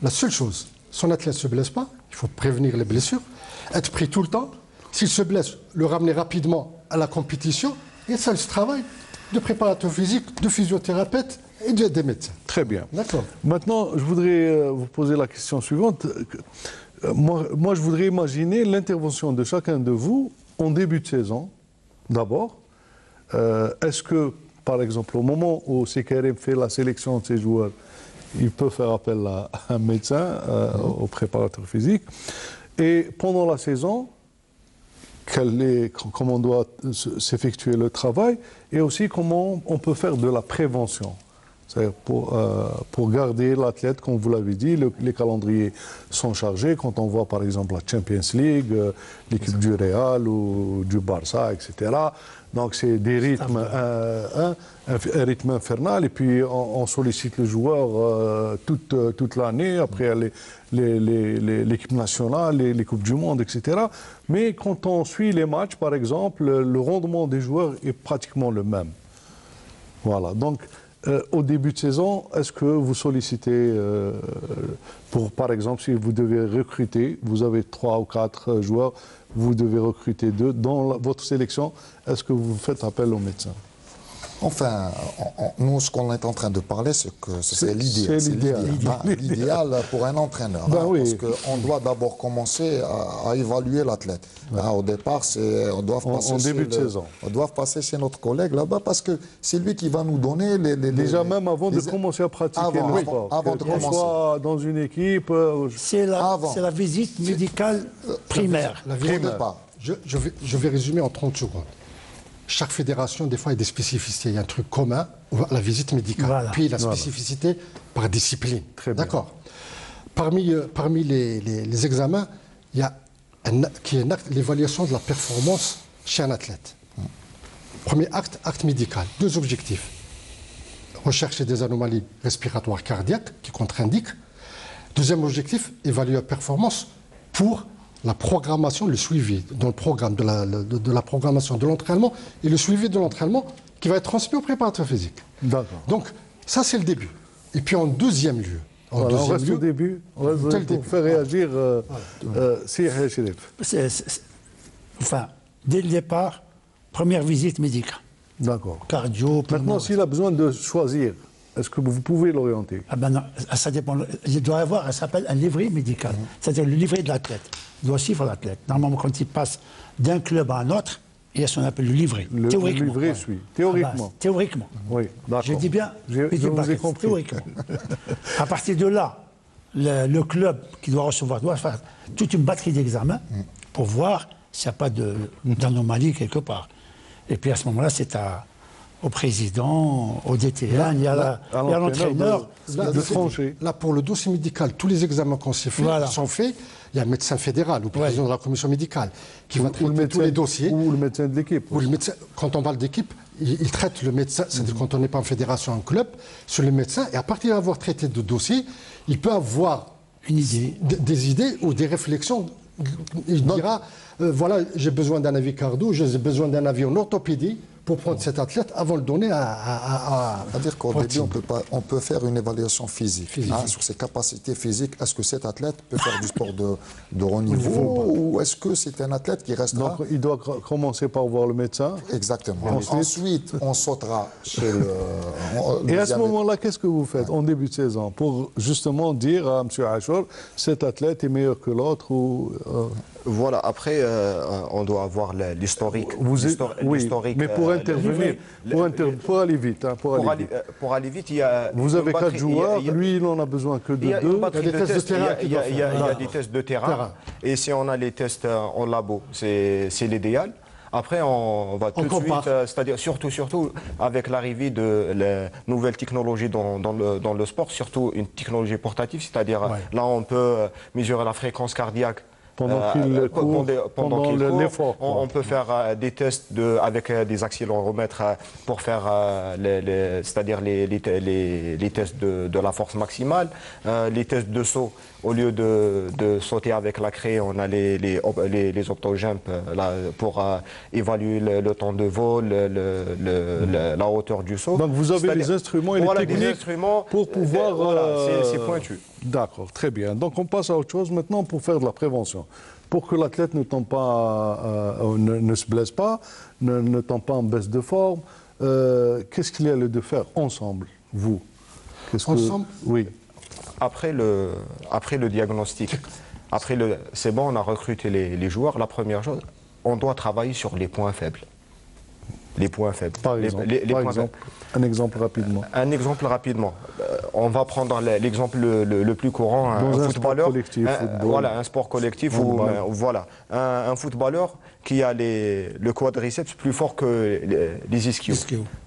La seule chose, son athlète ne se blesse pas, il faut prévenir les blessures, être pris tout le temps. S'il se blesse, le ramener rapidement à la compétition. Et ça, c'est le travail de préparateur physique, de physiothérapeute et des médecins. Très bien. D'accord. Maintenant, je voudrais vous poser la question suivante. Moi, je voudrais imaginer l'intervention de chacun de vous en début de saison, d'abord. Est-ce que, par exemple, au moment où CKRM fait la sélection de ses joueurs, il peut faire appel à un médecin, au préparateur physique. Et pendant la saison, comment doit s'effectuer le travail et aussi comment on peut faire de la prévention. C'est-à-dire pour garder l'athlète, comme vous l'avez dit, les calendriers sont chargés. Quand on voit par exemple la Champions League, l'équipe du Real ou du Barça, etc. Donc c'est des rythmes, un rythme infernal. Et puis on sollicite le joueur toute l'année. Après l'équipe nationale, les Coupes du Monde, etc. Mais quand on suit les matchs, par exemple, le rendement des joueurs est pratiquement le même. Voilà. Donc au début de saison, est-ce que vous sollicitez, par exemple, si vous devez recruter, vous avez 3 ou 4 joueurs, vous devez recruter 2, dans votre sélection, est-ce que vous faites appel aux médecins? Enfin, nous, ce qu'on est en train de parler, c'est que c'est l'idéal. C'est l'idéal pour un entraîneur. Parce qu'on doit d'abord commencer à évaluer l'athlète. Au départ, on doit passer en début de saison. On doit passer chez notre collègue là-bas parce que c'est lui qui va nous donner déjà même avant de commencer à pratiquer le sport. Avant de commencer. Soit dans une équipe. C'est la visite médicale primaire. Je vais résumer en 30 secondes. Chaque fédération, des fois, il y a des spécificités. Il y a un truc commun, la visite médicale. Voilà. Puis la spécificité par discipline. D'accord. Parmi les examens, il y a l'évaluation de la performance chez un athlète. Premier acte médical. 2 objectifs. Rechercher des anomalies respiratoires cardiaques qui contre-indiquent. Deuxième objectif, évaluer la performance pour la programmation, le suivi dans le programme de la programmation de l'entraînement et le suivi de l'entraînement qui va être transmis au préparateur physique. D'accord. Donc, ça, c'est le début. Et puis, en deuxième lieu... on reste au début. On reste pour faire réagir Enfin, dès le départ, première visite médicale. D'accord. Cardio... Maintenant, s'il a besoin de choisir, est-ce que vous pouvez l'orienter? Ah ben non, ça dépend. Il doit avoir, ça s'appelle un livret médical. C'est-à-dire le livret de l'athlète. Il doit suivre l'athlète. Normalement, quand il passe d'un club à un autre, il y a ce qu'on appelle le livret. Théoriquement. Le livret suit. Théoriquement. Théoriquement. Oui, d'accord. Je dis bien, je vous ai compris. Théoriquement. À partir de là, le club qui doit recevoir doit faire toute une batterie d'examens pour voir s'il n'y a pas d'anomalie quelque part. Et puis à ce moment-là, c'est au président, au DTN, il y a l'entraîneur de trancher. Là, pour le dossier médical, tous les examens qu'on s'est fait sont faits. Il y a un médecin fédéral ou le président de la commission médicale qui va traiter tous les dossiers. Ou le médecin de l'équipe. Quand on parle d'équipe, il traite le médecin, c'est-à-dire quand on n'est pas en fédération, en club, sur le médecin. Et à partir d'avoir traité de dossier, il peut avoir des idées ou des réflexions. Il dira, voilà, j'ai besoin d'un avis cardio, j'ai besoin d'un avis en orthopédie pour prendre cet athlète avant de le donner C'est-à-dire qu'au début, on peut faire une évaluation physique. Sur ses capacités physiques. Est-ce que cet athlète peut faire du sport de haut niveau ou est-ce que c'est un athlète qui restera... Donc, il doit commencer par voir le médecin. Exactement. Ensuite, on sautera chez le... Et à ce moment-là, qu'est-ce que vous faites en début de saison pour justement dire à M. Achour, cet athlète est meilleur que l'autre ou... Voilà, après, on doit avoir l'historique. Oui, mais pour intervenir, pour aller vite. Pour aller vite, il y a... Vous avez 4 joueurs, lui, il n'en a besoin que de 2. Il y a des tests de terrain. Et si on a les tests en labo, c'est l'idéal. Après, on va tout de suite, c'est-à-dire surtout avec l'arrivée de la nouvelle technologie dans le sport, surtout une technologie portative, c'est-à-dire là, on peut mesurer la fréquence cardiaque. Pendant qu'il court, on peut faire des tests avec des accéléromètres pour faire c'est-à-dire les tests de la force maximale, les tests de saut. Au lieu de sauter avec la craie, on a les optojump pour évaluer le temps de vol, la hauteur du saut. Donc vous avez les instruments et les techniques pour pouvoir... c'est pointu. D'accord, très bien. Donc on passe à autre chose maintenant pour faire de la prévention. Pour que l'athlète ne tombe pas, ne se blesse pas, ne tombe pas en baisse de forme, qu'est-ce qu'il y a lieu de faire ensemble, vous? Ensemble? Oui. Après le diagnostic, c'est bon, on a recruté les joueurs. La première chose, on doit travailler sur les points faibles. Les points faibles. Par exemple, un exemple rapidement. Un exemple rapidement. on va prendre l'exemple le plus courant, un footballeur, voilà, un sport collectif où voilà, un footballeur qui a le quadriceps plus fort que les ischios.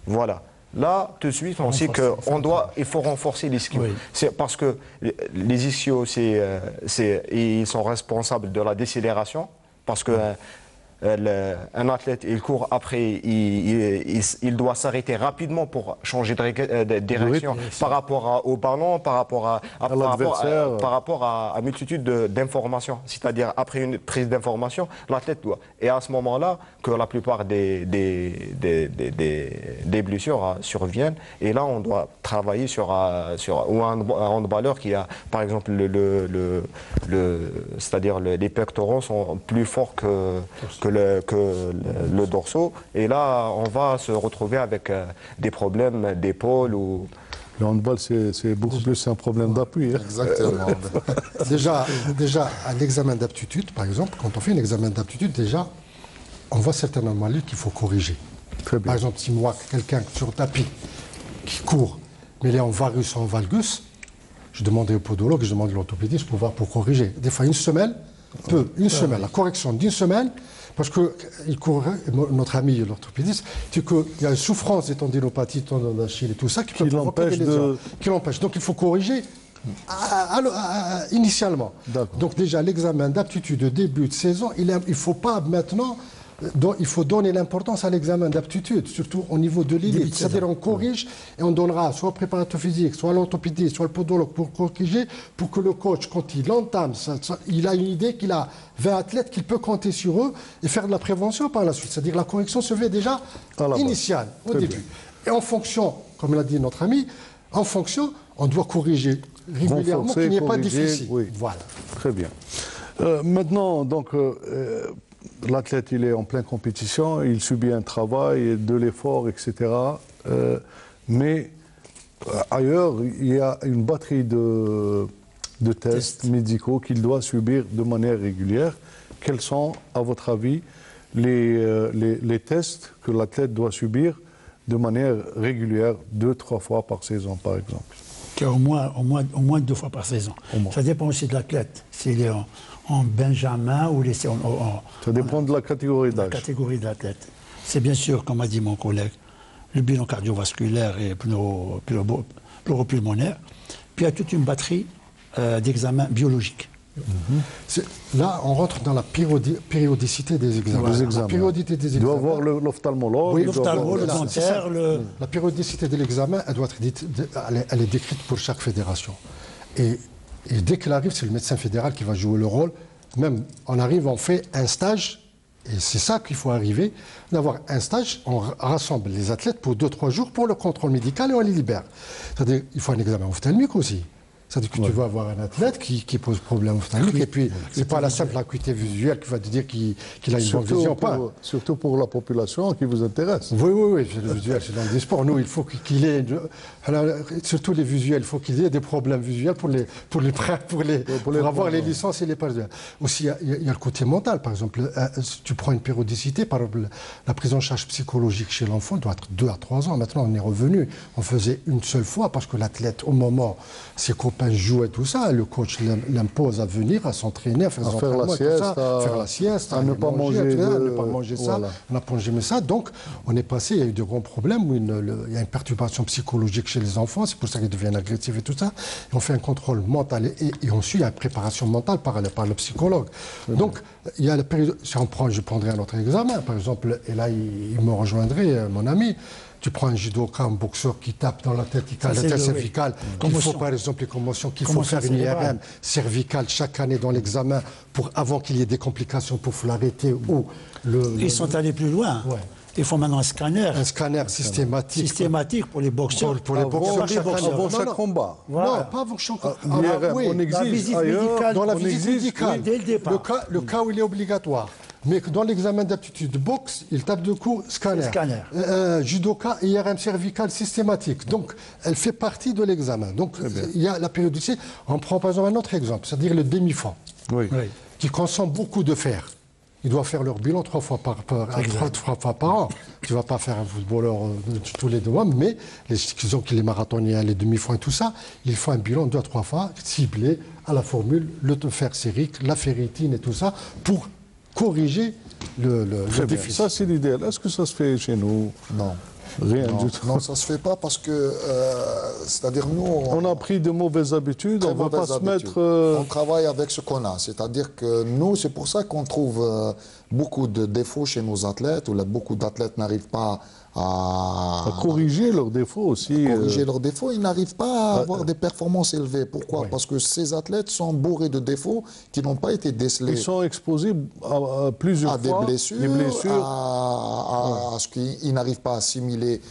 Voilà. Là, tout de suite, on sait qu'il faut renforcer l'ischio. Oui. C'est parce que les ischios, ils sont responsables de la décélération, parce que un athlète, il court après, il doit s'arrêter rapidement pour changer de direction par rapport au ballon, par rapport à une multitude d'informations. C'est-à-dire, après une prise d'information, l'athlète doit. Et à ce moment-là, que la plupart des blessures surviennent. Et là, on doit travailler sur ou un handballeur qui a, par exemple, c'est-à-dire les pectoraux sont plus forts que le dorsaux. Et là, on va se retrouver avec des problèmes d'épaule ou... Le handball, c'est beaucoup plus un problème d'appui. Hein. Exactement. Déjà, à l'examen d'aptitude, par exemple, quand on fait un examen d'aptitude, déjà, on voit certaines anomalies qu'il faut corriger. Très bien. Par exemple, si moi, quelqu'un sur tapis qui court, mais il est en varus ou en valgus, je demande au podologue, je demande à l'orthopédiste pour corriger. Des fois, une semaine, semaine, la correction d'une semaine, parce que notre ami l'orthopédiste dit qu'il y a une souffrance des tendinopathie, tendon d'Achille et tout ça qui l'empêche. Donc il faut corriger initialement. Donc déjà l'examen d'aptitude de début de saison, il ne faut pas maintenant. Donc, il faut donner l'importance à l'examen d'aptitude, surtout au niveau de l'élite. C'est-à-dire on corrige et on donnera soit au préparateur physique, soit à l'orthopédiste, soit au podologue pour corriger, pour que le coach, quand il entame, il a une idée qu'il a 20 athlètes, qu'il peut compter sur eux et faire de la prévention par la suite. C'est-à-dire la correction se fait déjà initiale, au début. Bien. Et en fonction, comme l'a dit notre ami, en fonction, on doit corriger régulièrement, qu'il n'y ait pas de déficit. Oui. Voilà. Très bien. Maintenant, donc... l'athlète, il est en pleine compétition, il subit un travail, de l'effort, etc. Mais ailleurs, il y a une batterie de tests médicaux qu'il doit subir de manière régulière. Quels sont, à votre avis, les tests que l'athlète doit subir de manière régulière, 2-3 fois par saison, par exemple? Au moins 2 fois par saison. Ça dépend aussi de l'athlète. S'il est en Benjamin ou laissé ça dépend de la catégorie d'âge. La catégorie de l'athlète. C'est bien sûr, comme a dit mon collègue, le bilan cardiovasculaire et pleuropulmonaire. Puis il y a toute une batterie d'examens biologiques. Là, on rentre dans la périodicité des examens. La périodicité des examens. Il doit voir l'ophtalmologue. Oui, l'ophtalmologue, le dentaire. La périodicité de l'examen, elle est décrite pour chaque fédération. Et dès qu'elle arrive, c'est le médecin fédéral qui va jouer le rôle. Même, on arrive, on fait un stage, et c'est ça qu'il faut arriver, d'avoir un stage, on rassemble les athlètes pour 2-3 jours pour le contrôle médical et on les libère. C'est-à-dire qu'il faut un examen ophtalmique aussi. C'est-à-dire que tu vas avoir un athlète qui pose problème ophtalmique, et puis c'est pas la simple acuité visuelle qui va te dire qu'il a une bonne vision. Surtout pour la population qui vous intéresse. Oui, le visuel, c'est dans des sports. Nous, il faut qu'il ait, surtout les visuels, il faut qu'il ait des problèmes visuels pour avoir les licences et les passes. Aussi, il y a le côté mental. Par exemple, si tu prends une périodicité, par exemple, la prise en charge psychologique chez l'enfant doit être 2 à 3 ans. Maintenant, on est revenu. On faisait une seule fois parce que l'athlète, au moment, ses copains jouent et tout ça, le coach l'impose à venir, à s'entraîner, à faire la sieste, à ne pas manger ça, on n'a pas mangé ça. Donc, on est passé, il y a eu de grands problèmes où il y a une perturbation psychologique chez les enfants, c'est pour ça qu'ils deviennent agressifs et tout ça. Et on fait un contrôle mental et ensuite il y a une préparation mentale par le psychologue. Donc, il y a la période, si je prendrai un autre examen, par exemple, et là, il me rejoindrait, mon ami. Tu prends un judoka, un boxeur qui tape dans la tête, la tête cervicale. Il faut, par exemple, les commotions, qu'il faut faire une IRM cervicale chaque année dans l'examen avant qu'il y ait des complications pour l'arrêter. Ils sont allés plus loin. Ouais. Ils font maintenant un scanner. Un scanner systématique. Systématique pour les boxeurs. Pour les boxeurs. Avant chaque combat. Non, pas avant chaque combat. On exige ailleurs. Dans la visite médicale. Dès le départ. Le cas où il est obligatoire. Mais dans l'examen d'aptitude de boxe, il tape de coups scanner. Judoka, IRM cervicale systématique. Donc, elle fait partie de l'examen. Donc, il y a la périodicité. On prend par exemple un autre exemple, c'est-à-dire le demi-fond, qui consomme beaucoup de fer. ils doivent faire leur bilan 3 fois par an. Tu ne vas pas faire un footballeur tous les 2 mois, mais les marathoniens, les demi-fonds et tout ça, il faut un bilan 2 à 3 fois ciblé à la formule, le fer sérique, la ferritine et tout ça, pour corriger le déficit. Ça, c'est l'idéal. Est-ce que ça se fait chez nous? Non. Rien du tout. Non, ça ne se fait pas parce que, c'est-à-dire nous... On a pris de mauvaises habitudes, on ne va pas se mettre... On travaille avec ce qu'on a, c'est-à-dire que nous, c'est pour ça qu'on trouve beaucoup de défauts chez nos athlètes, où beaucoup d'athlètes n'arrivent pas à corriger leurs défauts aussi. Corriger leurs défauts, ils n'arrivent pas à avoir des performances élevées. Pourquoi? Parce que ces athlètes sont bourrés de défauts qui n'ont pas été décelés. Ils sont exposés à plusieurs fois des blessures. À ce qu'ils n'arrivent pas à assimiler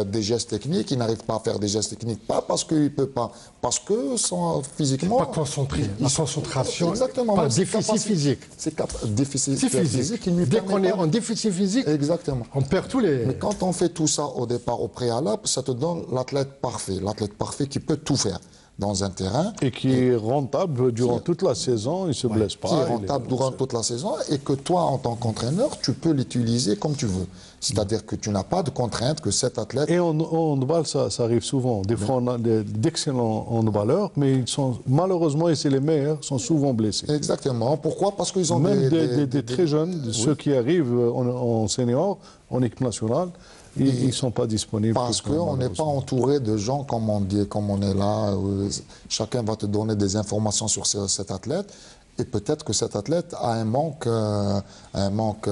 des gestes techniques, ils n'arrivent pas à faire des gestes techniques, pas parce qu'ils ne peuvent pas, parce que sont physiquement... Pas concentrés. La concentration, exactement, pas déficit physique. C'est déficit physique. Dès qu'on est en déficit physique, exactement, on perd tous les... Mais quand on fait tout ça au départ, au préalable, ça te donne l'athlète parfait qui peut tout faire dans un terrain. Et qui est rentable durant toute la saison, il ne se blesse pas. Qui est rentable durant toute la saison et que toi, en tant qu'entraîneur, tu peux l'utiliser comme tu veux. C'est-à-dire que tu n'as pas de contrainte que cet athlète... Et en handball, ça arrive souvent. Des fois, on a d'excellents handballeurs, mais ils sont, malheureusement, et c'est les meilleurs, sont souvent blessés. Exactement. Pourquoi? Parce qu'ils ont même des très jeunes, ceux qui arrivent en senior, en équipe nationale, ils ne sont pas disponibles. Parce qu'on n'est pas entouré de gens comme on est là, où chacun va te donner des informations sur cet athlète. Et peut-être que cet athlète a un manque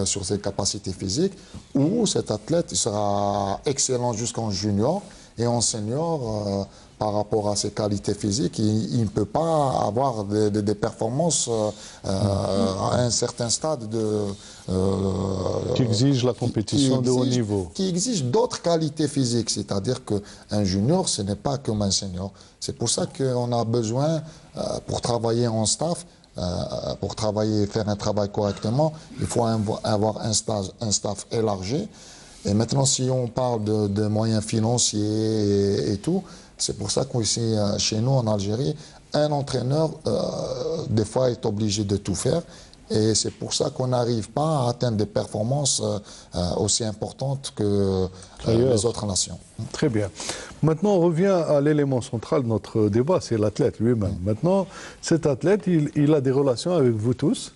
sur ses capacités physiques, ou cet athlète sera excellent jusqu'en junior, et en senior, par rapport à ses qualités physiques, il ne peut pas avoir des performances à un certain stade qui exige la compétition de haut niveau. Qui exige d'autres qualités physiques, c'est-à-dire qu'un junior, ce n'est pas comme un senior. C'est pour ça qu'on a besoin, pour travailler en staff, pour faire un travail correctement, il faut avoir un staff élargi. Et maintenant, si on parle de moyens financiers et tout, c'est pour ça qu'ici, chez nous, en Algérie, un entraîneur, des fois, est obligé de tout faire. Et c'est pour ça qu'on n'arrive pas à atteindre des performances aussi importantes que les autres nations. Très bien. Maintenant, on revient à l'élément central de notre débat, c'est l'athlète lui-même. Maintenant, cet athlète, il a des relations avec vous tous,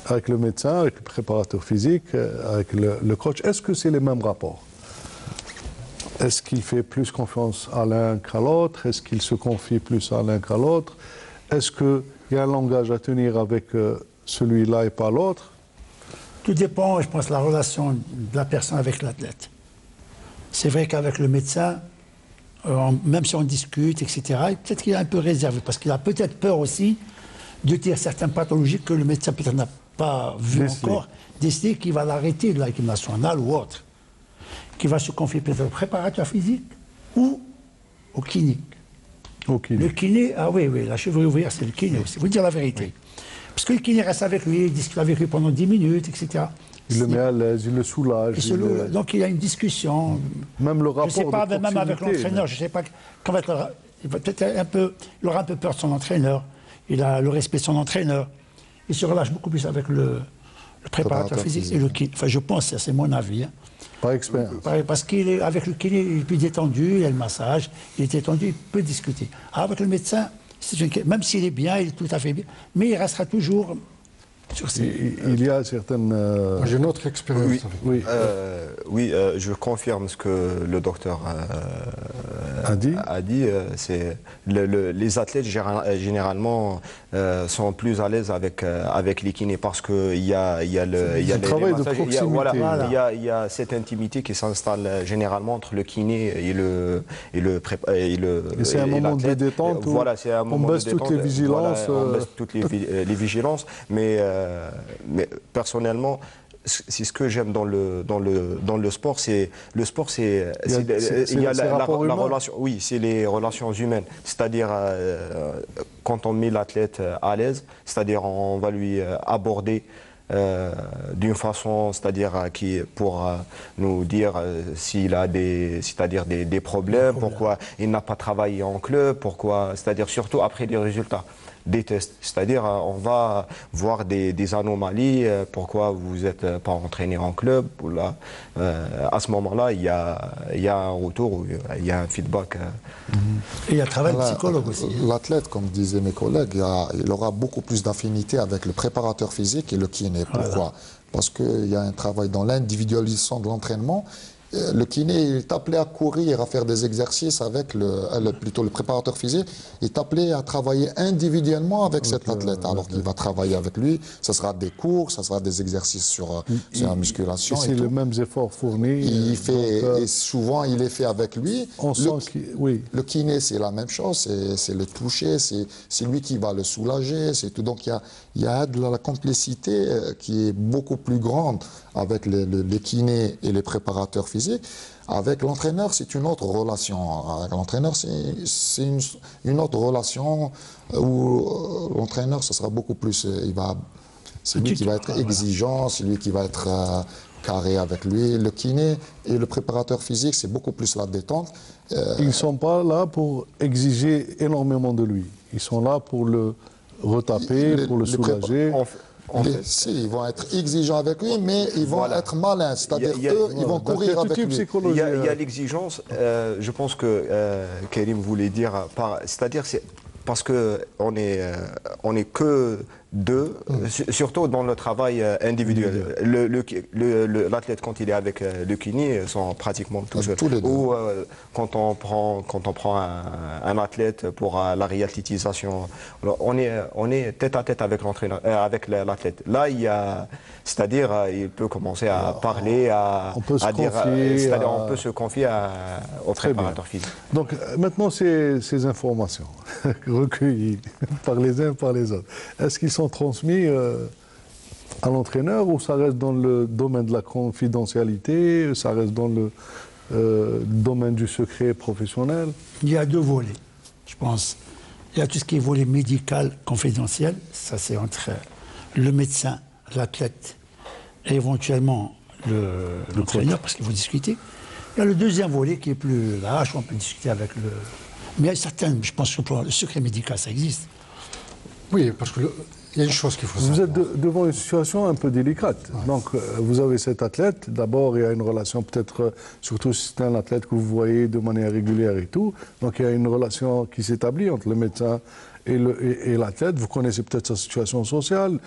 avec le médecin, avec le préparateur physique, avec le coach. Est-ce que c'est les mêmes rapports? Est-ce qu'il fait plus confiance à l'un qu'à l'autre? Est-ce qu'il se confie plus à l'un qu'à l'autre? Est-ce qu'il y a un langage à tenir avec celui-là et pas l'autre? Tout dépend, je pense, de la relation de la personne avec l'athlète. C'est vrai qu'avec le médecin, même si on discute, etc., peut-être qu'il est un peu réservé, parce qu'il a peut-être peur aussi de dire certaines pathologies que le médecin peut-être n'a pas vues encore, décider qu'il va l'arrêter de l'équipe nationale ou autre, qu'il va se confier peut-être au préparateur physique ou au kiné. Le kiné, ah oui, la cheville ouvrière, c'est le kiné aussi, il faut dire la vérité. Oui. Parce que le kiné reste avec lui, il discute avec lui pendant 10 minutes, etc. Il le met à l'aise, il le soulage. Donc il y a une discussion. Même le rapport je sais pas, même avec l'entraîneur, je ne sais pas. Il va peut-être il aura un peu peur de son entraîneur. Il a le respect de son entraîneur. Il se relâche beaucoup plus avec le préparateur physique et le kiné. Enfin, je pense, c'est mon avis. Hein. Par expérience. Parce qu'avec le kiné, il est plus détendu, il a le massage, il est détendu, il peut discuter. Avec le médecin, même s'il est bien, il est tout à fait bien, mais il restera toujours sur ses... Il y a certaines... J'ai une autre expérience. Oui, je confirme ce que le docteur a dit. C'est les athlètes, généralement, sont plus à l'aise avec les kinés parce qu'il y a le travail de proximité. Il y a cette intimité qui s'installe généralement entre le kiné et le c'est un moment de détente où on baisse toutes les vigilances. On baisse toutes les vigilances, mais personnellement, c'est ce que j'aime dans le sport, c'est il y a la relation, oui, c'est les relations humaines, c'est-à-dire quand on met l'athlète à l'aise, c'est-à-dire on va lui aborder d'une façon, c'est-à-dire pour nous dire s'il a des problèmes, pourquoi il n'a pas travaillé en club, pourquoi, c'est-à-dire surtout après les résultats. des tests. C'est-à-dire, on va voir des anomalies, pourquoi vous n'êtes pas entraîné en club. Ou là, à ce moment-là, il y a un retour, il y a un feedback. Et il y a un travail psychologue aussi. L'athlète, comme disaient mes collègues, il aura beaucoup plus d'affinité avec le préparateur physique et le kiné. Pourquoi? Voilà. Parce qu'il y a un travail dans l'individualisation de l'entraînement. Le kiné est appelé à courir, à faire des exercices avec plutôt le préparateur physique, est appelé à travailler individuellement avec cet athlète. Alors qu'il va travailler avec lui, ce sera des cours, ce sera des exercices sur la musculation. C'est les mêmes efforts fournis. Et souvent, il est fait avec lui. Oui. Le kiné, c'est la même chose, c'est le toucher, c'est lui qui va le soulager. Tout. Donc il y a de la complicité qui est beaucoup plus grande avec les kinés et les préparateurs physiques. Avec l'entraîneur, c'est une autre relation. Avec l'entraîneur, c'est une autre relation où l'entraîneur, ce sera beaucoup plus... C'est lui qui va être exigeant, c'est lui qui va être carré avec lui. Le kiné et le préparateur physique, c'est beaucoup plus la détente. Ils ne sont pas là pour exiger énormément de lui. Ils sont là pour le retaper, pour le soulager. Ils vont être exigeants avec lui, mais ils vont être malins. C'est-à-dire ils vont courir avec lui. Il y a l'exigence. Je pense que Karim voulait dire, c'est-à-dire parce qu'on est que deux, surtout dans le travail individuel. L'athlète, quand il est avec le kiné, sont pratiquement tous seuls. Ou quand on prend un athlète pour la réathlétisation, on est tête à tête avec l'entraîneur, avec l'athlète. Là, c'est-à-dire, il peut commencer à parler, on peut se confier au préparateur physique. Donc maintenant, ces informations recueillies par les uns par les autres, est-ce qu'ils sont transmis à l'entraîneur ou ça reste dans le domaine de la confidentialité, ça reste dans le domaine du secret professionnel? Il y a deux volets, je pense. Il y a tout ce qui est volet médical, confidentiel, ça c'est entre le médecin, l'athlète et éventuellement l'entraîneur, parce qu'il faut discuter. Il y a le deuxième volet qui est plus large, on peut discuter avec le... Mais il y a certaines, je pense que pour le secret médical, ça existe. Oui, parce qu'il y a une chose qu'il faut savoir. Vous êtes devant une situation un peu délicate. Ouais. Donc, vous avez cet athlète. D'abord, il y a une relation, peut-être, surtout si c'est un athlète que vous voyez de manière régulière et tout. Donc, il y a une relation qui s'établit entre le médecin et l'athlète. Vous connaissez peut-être sa situation sociale,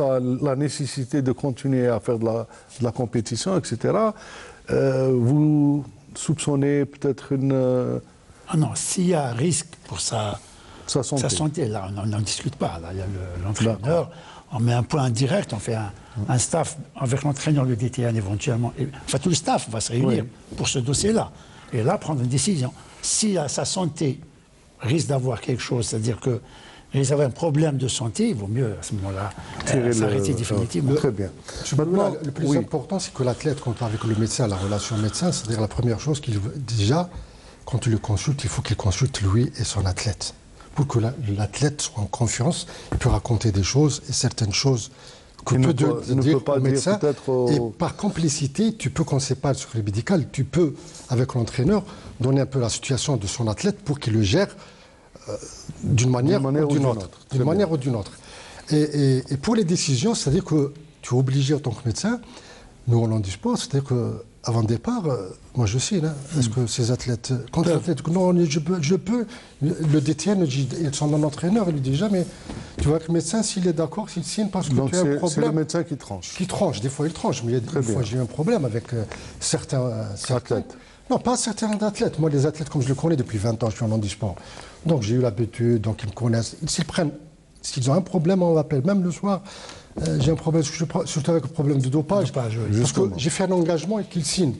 la nécessité de continuer à faire de la compétition, etc. Vous soupçonnez peut-être une... Ah non, s'il y a un risque pour sa santé, là, on n'en discute pas. Là, il y a l'entraîneur, on met un point direct, on fait un staff avec l'entraîneur, le DTN éventuellement. Enfin, tout le staff va se réunir pour ce dossier-là. Et là, prendre une décision. Si sa santé risque d'avoir quelque chose, c'est-à-dire que risque d'avoir un problème de santé, il vaut mieux à ce moment-là s'arrêter définitivement. Très bien. Le plus important, c'est que l'athlète, quand avec le médecin, la relation médecin, c'est-à-dire la première chose qu'il veut déjà, quand tu le consultes, il faut qu'il consulte lui et son athlète. Pour que l'athlète soit en confiance, il peut raconter des choses et certaines choses que peut dire au médecin. Et par complicité, tu peux, quand c'est pas sur le médical, tu peux, avec l'entraîneur, donner un peu la situation de son athlète pour qu'il le gère d'une manière ou d'une autre. D'une manière ou d'une autre. Et pour les décisions, c'est-à-dire que tu es obligé en tant que médecin, nous on n'en dit pas, c'est-à-dire qu'avant le départ, moi je signe. Est-ce que ces athlètes, quand l'athlète, non, je peux, le DTN, ils sont mon entraîneur, il lui dit jamais, tu vois que le médecin, s'il est d'accord, s'il signe, parce que tu as un problème. C'est le médecin qui tranche. Qui tranche, des fois il tranche, mais des fois j'ai eu un problème avec certains athlètes. Non, pas certains athlètes. Moi, les athlètes, comme je le connais depuis 20 ans, je suis en handisport. Donc j'ai eu l'habitude, donc ils me connaissent. S'ils ont un problème, on m'appelle. Même le soir, j'ai un problème, surtout avec le problème de dopage. Parce que j'ai fait un engagement et qu'ils signent.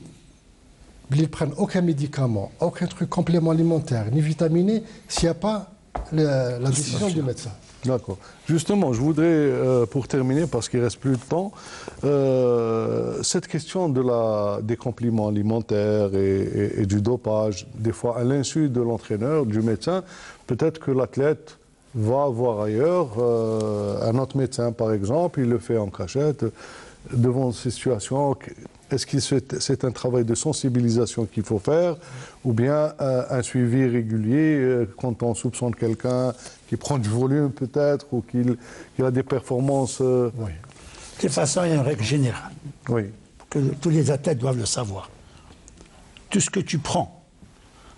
Ils ne prennent aucun médicament, aucun truc complément alimentaire, ni vitaminé, s'il n'y a pas la décision du médecin. D'accord. Justement, je voudrais, pour terminer, parce qu'il ne reste plus de temps, cette question des compléments alimentaires et du dopage, des fois à l'insu de l'entraîneur, du médecin, peut-être que l'athlète va voir ailleurs. Un autre médecin, par exemple, il le fait en cachette. Devant ces situations, est-ce que c'est un travail de sensibilisation qu'il faut faire ou bien un suivi régulier quand on soupçonne quelqu'un qui prend du volume peut-être ou qu'il a des performances Oui. De toute façon, il y a une règle générale. Oui. Que tous les athlètes doivent le savoir. Tout ce que tu prends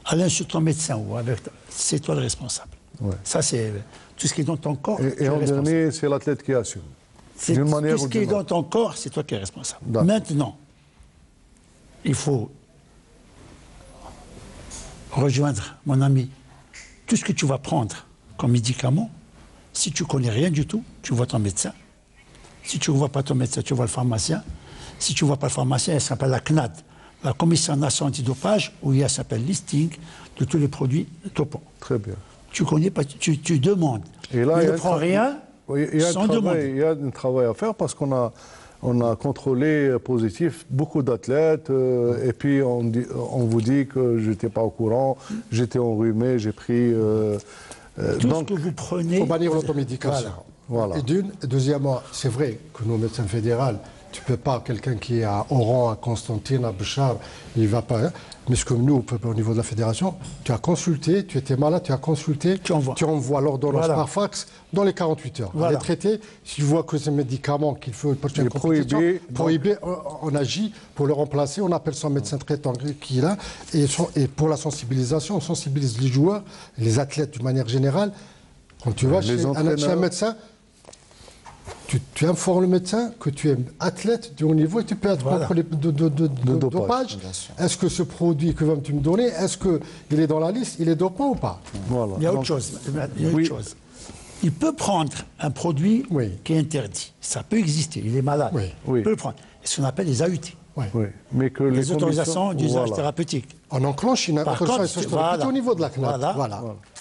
à l'insu de ton médecin ou avec c'est toi le responsable. Ouais. Ça, c'est tout ce qui est dans ton corps. Et en dernier, c'est l'athlète qui assume. D'une manière tout ce qui est dans ton corps, c'est toi qui es responsable. Maintenant, il faut rejoindre, mon ami, tout ce que tu vas prendre comme médicament. Si tu ne connais rien du tout, tu vois ton médecin. Si tu ne vois pas ton médecin, tu vois le pharmacien. Si tu ne vois pas le pharmacien, il s'appelle la CNAD, la Commission nationale antidopage, où il y a s'appelle listing de tous les produits dopants. Très bien. Tu connais pas, tu demandes. Et là, il ne prend rien sans demander. Il y a un travail à faire parce qu'on a contrôlé positif beaucoup d'athlètes et puis on vous dit que je n'étais pas au courant, j'étais enrhumé, j'ai pris... tout ce que vous prenez... Il faut bannir l'automédication. Voilà. Et deuxièmement, c'est vrai que nos médecins fédéraux, tu ne peux pas, quelqu'un qui est à Oran, à Constantine, à Béchar, il ne va pas. Hein. Mais ce que nous, au niveau de la fédération, tu as consulté, tu étais malade, tu as consulté, tu envoies l'ordonnance par fax dans les 48 heures. Voilà. Les traités, si tu vois que c'est un médicament qu'il faut pour une compétition, prohibé, on agit pour le remplacer, on appelle son médecin traitant qui est là, et pour la sensibilisation, on sensibilise les joueurs, les athlètes d'une manière générale. Quand tu vas chez un médecin, tu informes le médecin que tu es athlète du haut niveau et tu peux être contre les dopage. Est-ce que ce produit que tu me donner, est-ce qu'il est dans la liste, il est dopant ou pas? Voilà. Il y a autre chose. Il peut prendre un produit qui est interdit. Ça peut exister, il est malade. Il peut le prendre. C'est ce qu'on appelle les AUT. Mais que les autorisations d'usage thérapeutique. On enclenche une autorisation thérapeutique au niveau de la CNAD.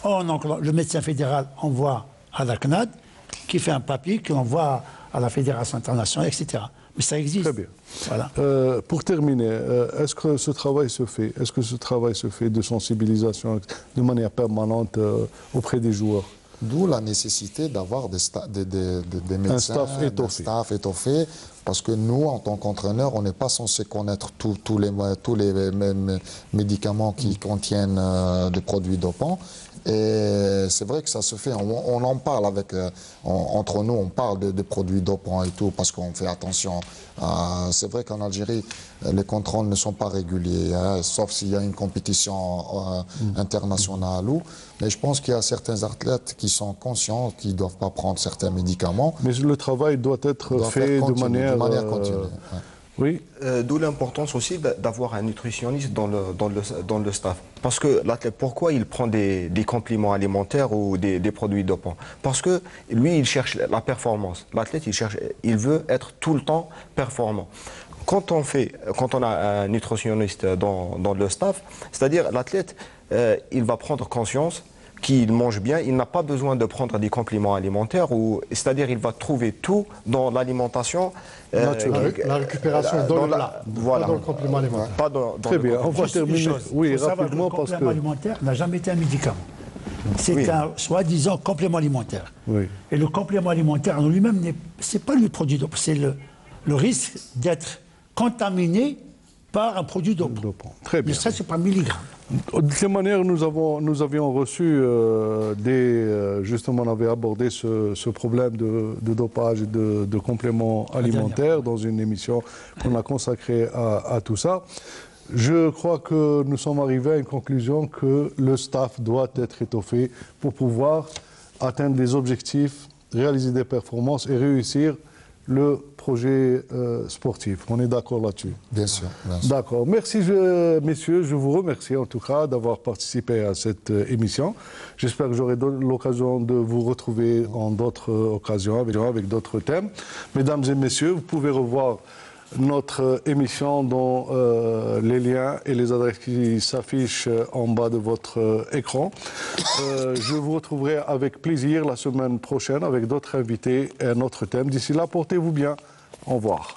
Le médecin fédéral envoie à la CNAD qui fait un papier qu'on envoie à la Fédération internationale, etc. Mais ça existe. Très bien. Voilà. Pour terminer, est-ce que ce travail se fait? Est-ce que ce travail se fait de sensibilisation de manière permanente auprès des joueurs? D'où la nécessité d'avoir des médecins, un staff étoffé, parce que nous, en tant qu'entraîneurs, on n'est pas censé connaître tous les médicaments qui contiennent des produits dopants. Et c'est vrai que ça se fait, on en parle entre nous, on parle de produits dopants et tout, parce qu'on fait attention. C'est vrai qu'en Algérie, les contrôles ne sont pas réguliers, hein, sauf s'il y a une compétition internationale. Mais je pense qu'il y a certains athlètes qui sont conscients qu'ils ne doivent pas prendre certains médicaments. Mais le travail doit être fait de manière continue. Oui. D'où l'importance aussi d'avoir un nutritionniste dans le staff. Parce que l'athlète, pourquoi il prend des compléments alimentaires ou des produits dopants? Parce que lui, il cherche la performance. L'athlète, il veut être tout le temps performant. Quand on a un nutritionniste dans le staff, c'est-à-dire l'athlète, il va prendre conscience qu'il mange bien, il n'a pas besoin de prendre des compléments alimentaires, c'est-à-dire il va trouver tout dans l'alimentation. La récupération dans le plat, pas dans le complément alimentaire. Très bien, on va terminer rapidement parce que le complément alimentaire n'a jamais été un médicament. C'est un soi-disant complément alimentaire. Et le complément alimentaire en lui-même, ce n'est pas le produit dopant, c'est le risque d'être contaminé par un produit dopant. Très bien. Mais ça, c'est par milligrammes. De cette manière, nous avions reçu justement, on avait abordé ce problème de dopage et de compléments alimentaires dans une émission qu'on a consacrée à tout ça. Je crois que nous sommes arrivés à une conclusion que le staff doit être étoffé pour pouvoir atteindre des objectifs, réaliser des performances et réussir le projet sportif. On est d'accord là-dessus? Bien sûr. D'accord. Merci, messieurs. Je vous remercie en tout cas d'avoir participé à cette émission. J'espère que j'aurai l'occasion de vous retrouver en d'autres occasions avec d'autres thèmes. Mesdames et messieurs, vous pouvez revoir notre émission dans les liens et les adresses qui s'affichent en bas de votre écran. Je vous retrouverai avec plaisir la semaine prochaine avec d'autres invités et un autre thème. D'ici là, portez-vous bien. Au revoir.